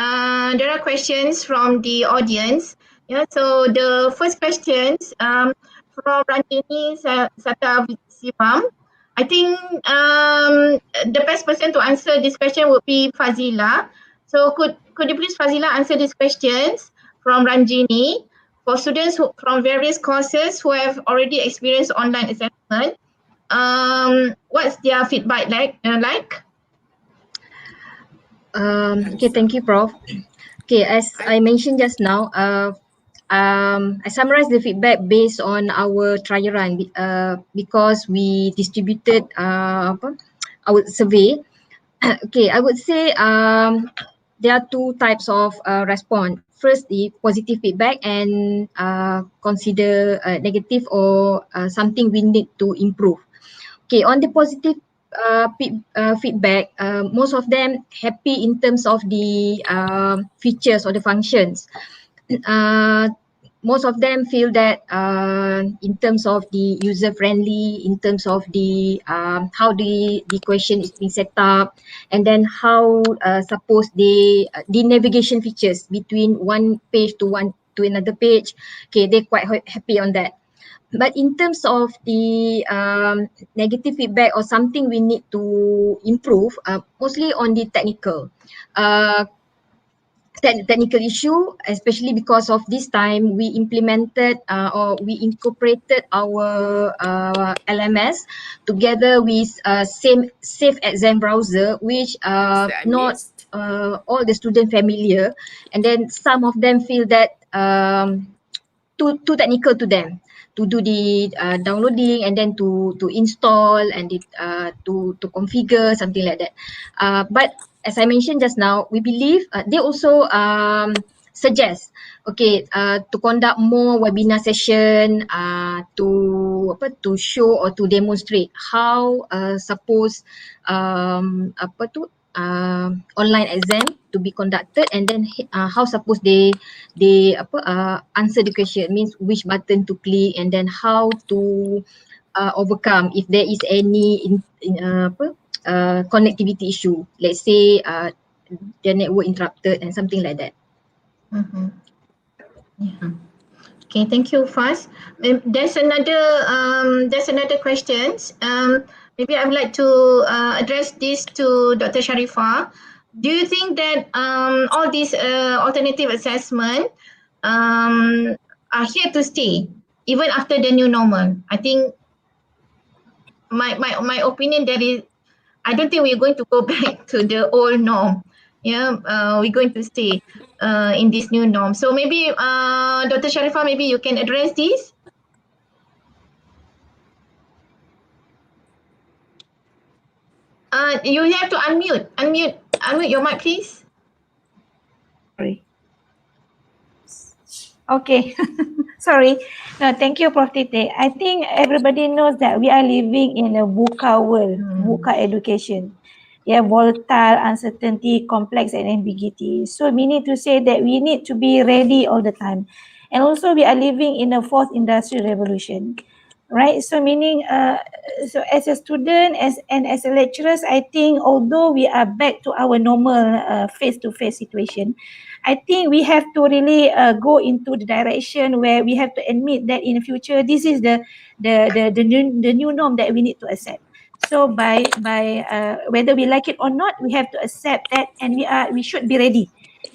there are questions from the audience. Yeah, so the first questions from Ranjini Satavisivam. I think the best person to answer this question would be Fazilah. So could you please, Fazilah, answer these questions from Ranjini for students from various courses who have already experienced online assessment? What's their feedback like? Okay, thank you, Prof. Okay, as I mentioned just now, I summarized the feedback based on our trial run because we distributed our survey. Okay, I would say there are 2 types of response. First, the positive feedback and consider negative or something we need to improve. Okay, on the positive feedback, most of them happy in terms of the features or the functions. Most of them feel that in terms of the user friendly, in terms of the how the question is being set up, and then how suppose the navigation features between one page to another page. Okay, they're quite happy on that. But in terms of the negative feedback or something we need to improve, mostly on the technical. Technical issue, especially because of this time we implemented or we incorporated our LMS together with safe exam browser, which not all the student familiar, and then some of them feel that too technical to them to do the downloading and then to install and to configure something like that. But as I mentioned just now, we believe they also suggest to conduct more webinar session to show or to demonstrate how suppose online exam to be conducted, and then how suppose they answer the question, means which button to click, and then how to overcome if there is any connectivity issue, let's say the network interrupted and something like that. Yeah. Okay, thank you, Faz. There's another questions. Maybe I would like to address this to Dr. Sharipah. Do you think that all these alternative assessment are here to stay even after the new normal? I think my opinion that is, I don't think we're going to go back to the old norm. Yeah, we're going to stay in this new norm. So maybe Dr. Sharipah, maybe you can address this. You have to unmute your mic, please. Sorry. Okay. Sorry. No, thank you, Prof. Titik. I think everybody knows that we are living in a VUCA world, VUCA education. Yeah, volatile, uncertainty, complex, and ambiguity. So we need to say that we need to be ready all the time. And also we are living in a 4th industrial revolution, right? So meaning, so as a student and as a lecturers, I think although we are back to our normal face-to-face situation, I think we have to really go into the direction where we have to admit that in the future, this is the new norm that we need to accept. So by whether we like it or not, we have to accept that, and we should be ready.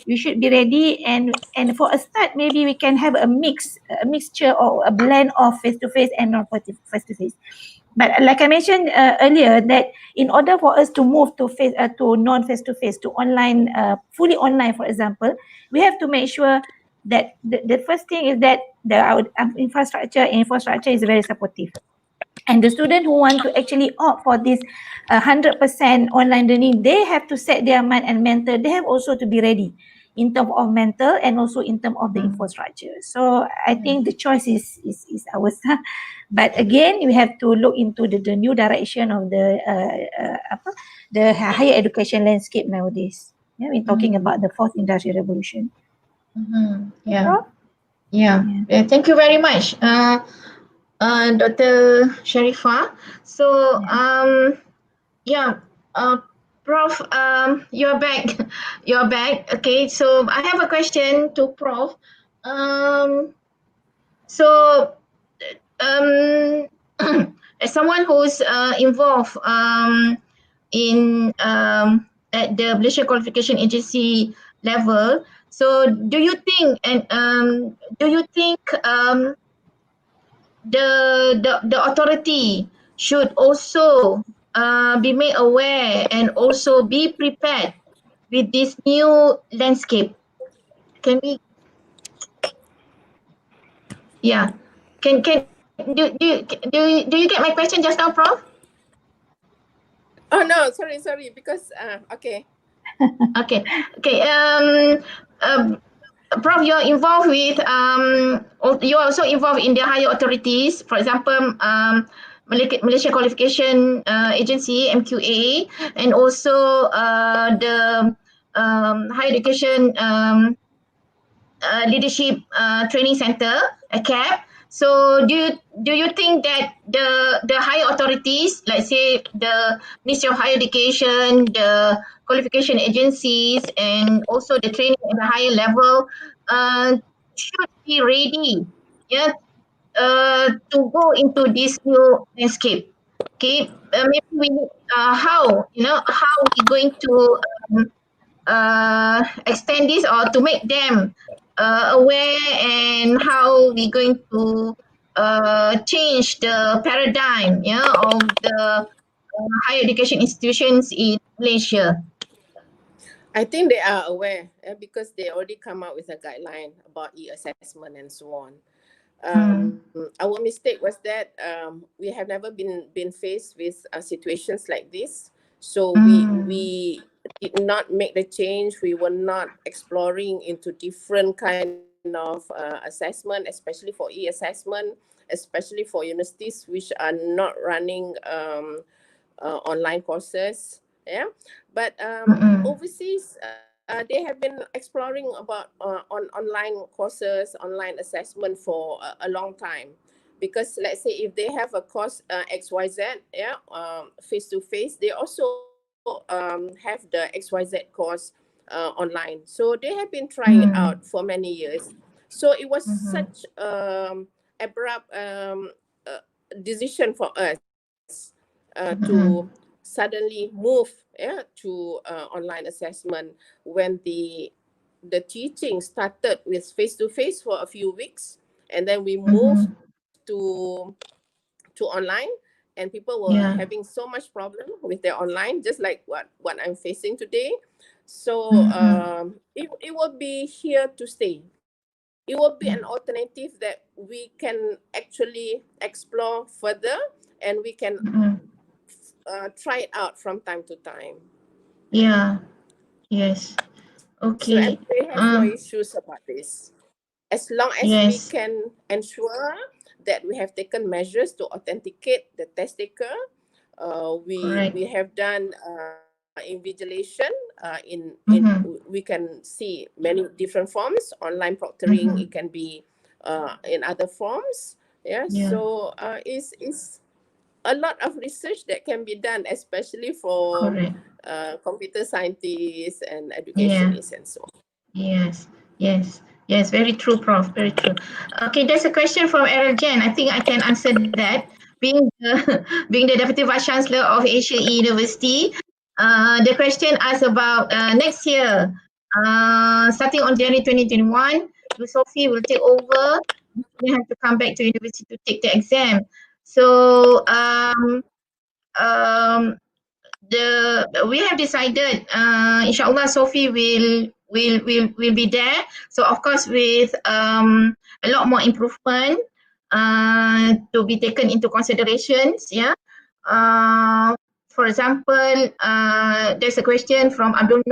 We should be ready, and for a start, maybe we can have a mixture or a blend of face to face and non face to face. But like I mentioned earlier, that in order for us to move to non face-to-face to online, fully online, for example, we have to make sure that the first thing is that our infrastructure is very supportive. And the student who want to actually opt for this 100% online learning, they have to set their mind and mental. They have also to be ready in terms of mental and also in terms of the infrastructure. So I think the choice is ours. But again, we have to look into the new direction of the higher education landscape nowadays. Yeah, we're talking about the fourth industrial revolution. Yeah. Thank you very much, Dr. Sharipah. So Prof, you're back. You're back. Okay, so I have a question to Prof. As someone who's involved in at the Malaysia Qualification Agency level, so do you think the authority should also be made aware and also be prepared with this new landscape? Can we? Yeah. Can do you get my question just now, Prof? Oh no, sorry, because okay. Okay. Prof, you're involved with you're also involved in the higher authorities, for example, Malaysia Qualification Agency (MQA), and also the Higher Education Leadership Training Center, CAP. So do you think that the higher authorities, let's say the Ministry of Higher Education, the qualification agencies, and also the training at the higher level should be ready, to go into this new landscape? Okay, maybe we need how we going to extend this or to make them aware, and how we going to change the paradigm of the higher education institutions in Malaysia. I think they are aware because they already come out with a guideline about e-assessment and so on. Our mistake was that we have never been faced with situations like this. So we did not make the change. We were not exploring into different kind of assessment, especially for e-assessment, especially for universities which are not running online courses. Yeah, but overseas they have been exploring about on online courses, online assessment for a long time. Because let's say if they have a course XYZ, face to face, they also have the XYZ course online. So they have been trying it out for many years. So it was such abrupt decision for us to suddenly move to online assessment when the teaching started with face-to-face for a few weeks, and then we moved to online, and people were having so much problem with their online, just like what I'm facing today. So it will be here to stay. It will be an alternative that we can actually explore further, and we can try it out from time to time. Yeah. Yes. Okay. So MPA has no issues about this. As long as we can ensure that we have taken measures to authenticate the test taker, we have done invigilation we can see many different forms, online proctoring, it can be in other forms. So it's a lot of research that can be done, especially for computer scientists and educationists and so on. Yes, very true, Prof. Very true. Okay, there's a question from Errol Jen. I think I can answer that. Being the Deputy Vice-Chancellor of AeU University, the question asks about next year, starting on January 2021, Sophie will take over. You have to come back to university to take the exam. So we have decided, inshallah, Sophie will be there. So of course, with a lot more improvement to be taken into considerations. Yeah. For example, there's a question from Abdul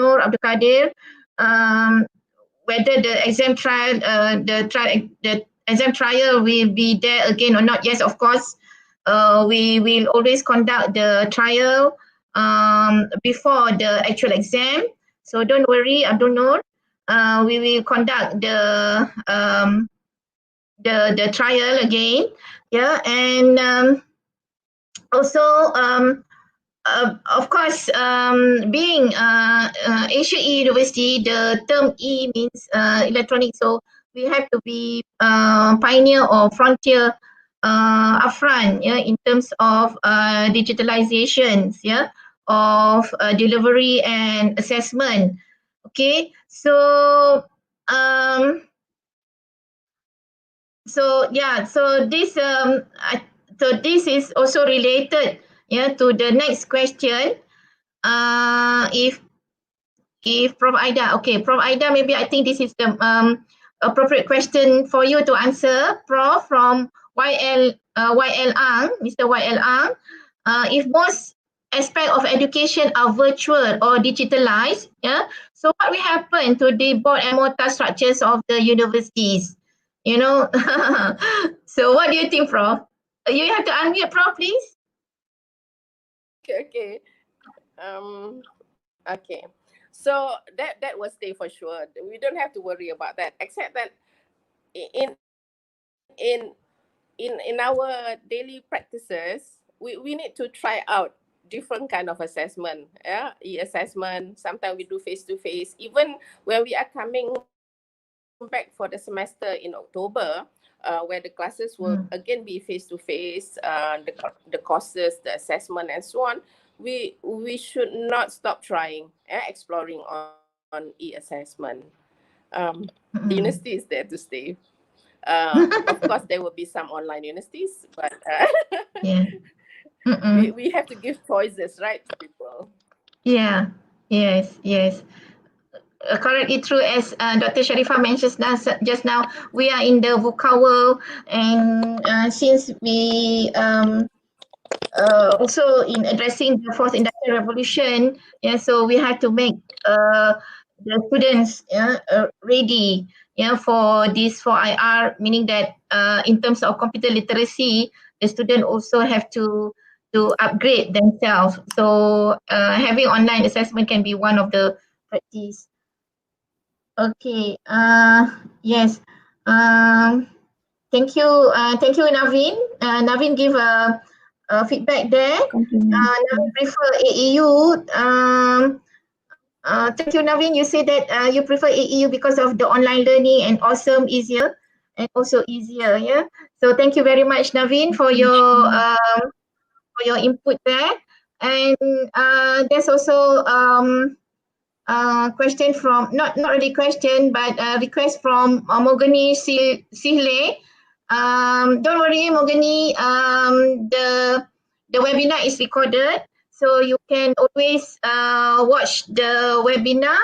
Kadir, whether the exam trial, the exam trial will be there again or not. Yes, of course. We will always conduct the trial before the actual exam. So don't worry, Abdul Noor. We will conduct the trial again. Yeah, and also of course, being AeU University, the term E means electronic, so we have to be pioneer or frontier upfront, yeah, in terms of digitalizations, yeah, of delivery and assessment. Okay, so yeah, so this is also related, yeah, to the next question. If Prof Aida, okay, Prof Aida, maybe I think this is the appropriate question for you to answer, Prof, from YL Ang, Mr. YL Ang. If most aspect of education are virtual or digitalized, yeah, so what will happen to the board and MOTA structures of the universities? You know, so what do you think, Prof? You have to unmute, Prof, please. Okay. Okay. So that will stay for sure. We don't have to worry about that, except that in our daily practices, we need to try out different kind of assessment. Yeah, e-assessment. Sometimes we do face-to-face. Even when we are coming back for the semester in October, where the classes will again be face-to-face, the courses, the assessment, and so on. We should not stop trying, exploring on e-assessment. The university is there to stay. Of course, there will be some online universities, but we have to give choices, right, to people. Yeah. Yes. Correctly true, as Dr. Sharipah mentions just now, we are in the VUCA world, and since we also in addressing the fourth industrial revolution, yeah, so we have to make the students ready, yeah, for this 4IR, meaning that in terms of computer literacy, the student also have to upgrade themselves. So having online assessment can be one of the practice. Okay. Yes. Thank you, Naveen. Naveen give a feedback there. Naveen prefer AeU. Thank you, Naveen. You say that you prefer AeU because of the online learning and awesome, easier, and also easier. Yeah. So thank you very much, Naveen, for your input there. And there's also question from, not really question, but request from Mogani Sihle. Don't worry, Mogani, the webinar is recorded, so you can always watch the webinar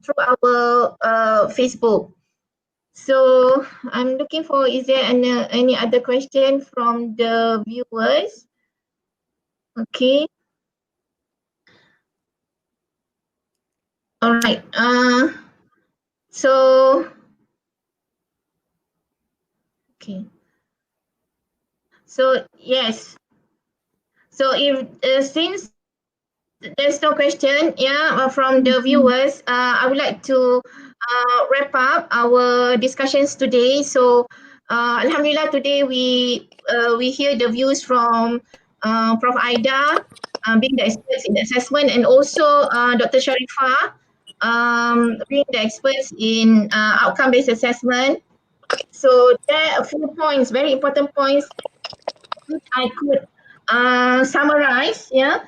through our Facebook. So I'm looking for, is there any other question from the viewers? Okay. All right. So, okay. So yes. So if since there's no question, from the viewers, I would like to wrap up our discussions today. So, Alhamdulillah, today we hear the views from Prof Aida, being the experts in assessment, and also Dr. Sharipah, being the experts in outcome-based assessment. So there are a few points, very important points, which I could summarize. Yeah.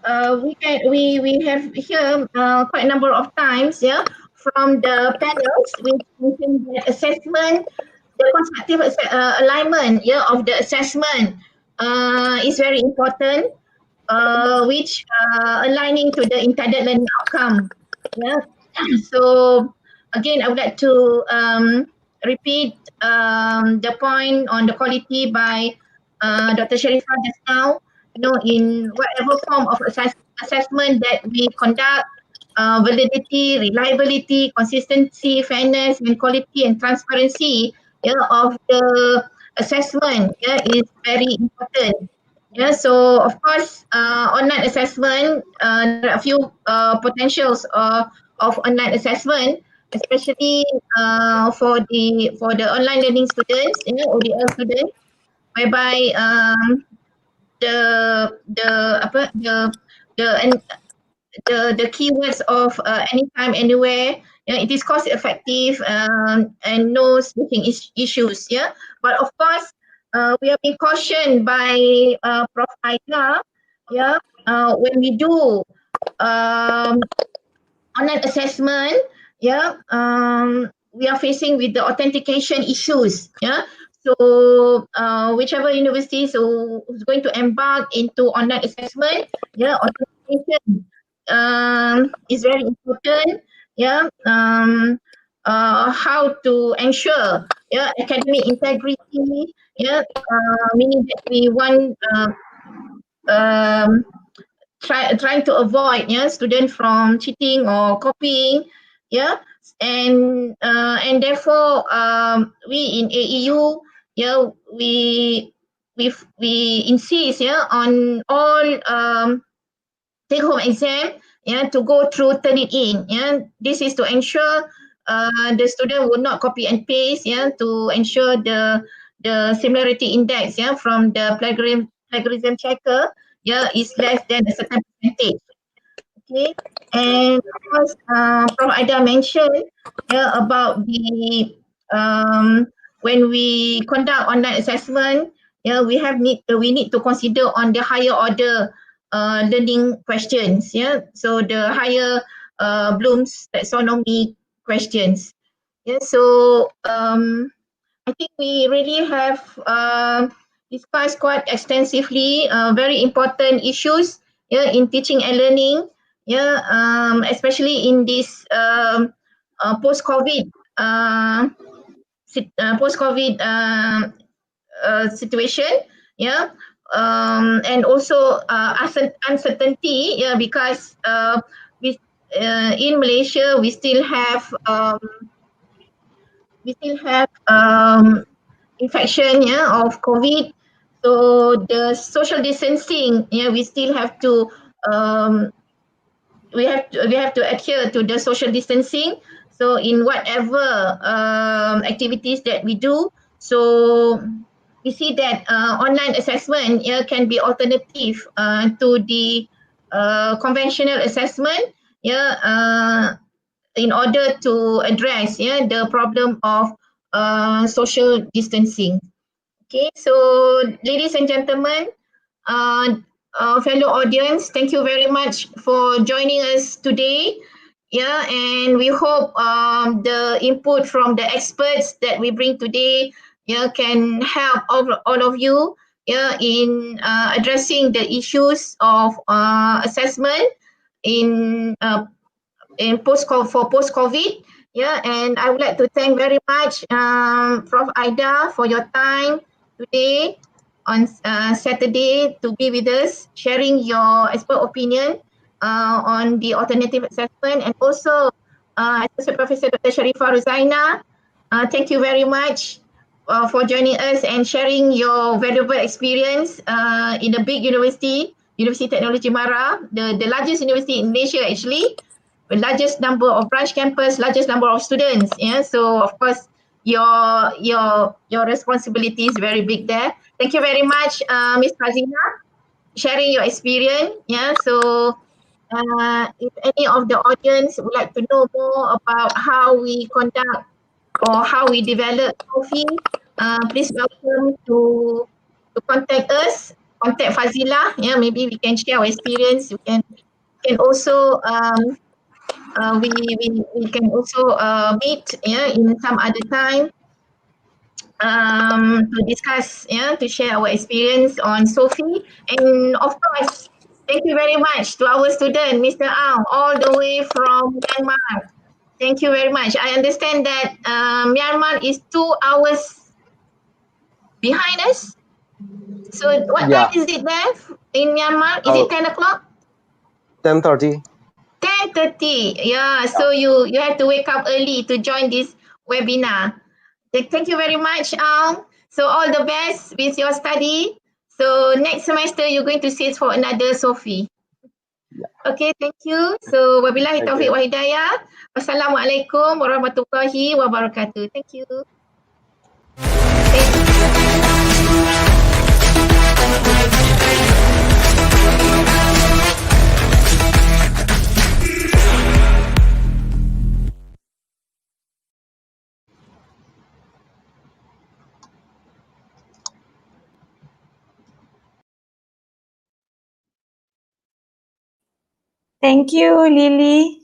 We have here quite a number of times. Yeah. from the panels, which mentioned that assessment, the constructive alignment, yeah, of the assessment is very important, which aligning to the intended learning outcome. Yeah. So again, I would like to repeat the point on the quality by Dr. Sharipah just now. In whatever form of assessment that we conduct, validity, reliability, consistency, fairness, and quality and transparency, yeah, of the assessment, yeah, is very important. Yeah, so of course, online assessment, there are a few potentials of online assessment, especially for the online learning students, ODL students, whereby the apa the keywords of anytime, anywhere. It is cost effective and no switching issues. Yeah, but of course, we have been cautioned by Prof. Aida. Yeah, when we do online assessment, yeah, we are facing with the authentication issues. Yeah, so whichever universities who's going to embark into online assessment, yeah, authentication is very important. Yeah, how to ensure, yeah, academic integrity. Yeah, meaning that we want um, trying to avoid, yeah, student from cheating or copying. Yeah, and therefore we in AeU, yeah, we insist, yeah, on all take home exam, yeah, to go through Turnitin. Yeah, this is to ensure the student would not copy and paste, yeah, to ensure the similarity index, yeah, from the plagiarism checker, yeah, is less than a certain percentage. Okay, and of course, Prof. Aida mentioned, yeah, about the when we conduct online assessment, yeah, we need to consider on the higher order learning questions. Yeah, so the higher Bloom's taxonomy questions. Yeah, so I think we really have discussed quite extensively very important issues, yeah, in teaching and learning, yeah, especially in this post-COVID post-COVID situation, yeah, and also uncertainty, yeah, because we in Malaysia we still have infection, yeah, of COVID. So the social distancing, yeah, we still have to we have to adhere to the social distancing. So in whatever activities that we do, so we see that online assessment, yeah, can be alternative to the conventional assessment, yeah, in order to address, yeah, the problem of social distancing. Okay, so ladies and gentlemen, uh, fellow audience, thank you very much for joining us today. Yeah, and we hope the input from the experts that we bring today, yeah, can help all of you, yeah, in addressing the issues of assessment in post-COVID. Yeah, and I would like to thank very much Prof. Aida for your time today on Saturday to be with us, sharing your expert opinion on the alternative assessment, and also Associate Professor Dr. Sharipah Ruziana. Thank you very much for joining us and sharing your valuable experience in a big university, Universiti Teknologi Mara, the largest university in Malaysia actually, the largest number of branch campus, largest number of students. Yeah, so of course your responsibility is very big there. Thank you very much, Ms. Fazilah, sharing your experience. Yeah, so if any of the audience would like to know more about how we conduct or how we develop coffee, please welcome to contact us, contact Fazilah. Yeah, maybe we can share our experience. You can also we can also meet in some other time to discuss, to share our experience on Sophie. And of course, thank you very much to our student, Mr. Ang, all the way from Myanmar. Thank you very much. I understand that Myanmar is 2 hours behind us. So what time is it there in Myanmar? Is it 10 o'clock? 10:30. 10:30. Yeah, so you have to wake up early to join this webinar. Thank you very much, Ang. So all the best with your study. So next semester you're going to sit for another Sophie. Okay, thank you. So wabillahi taufiq wa hidayah. Wassalamualaikum warahmatullahi wabarakatuh. Thank you. Thank you, Lily.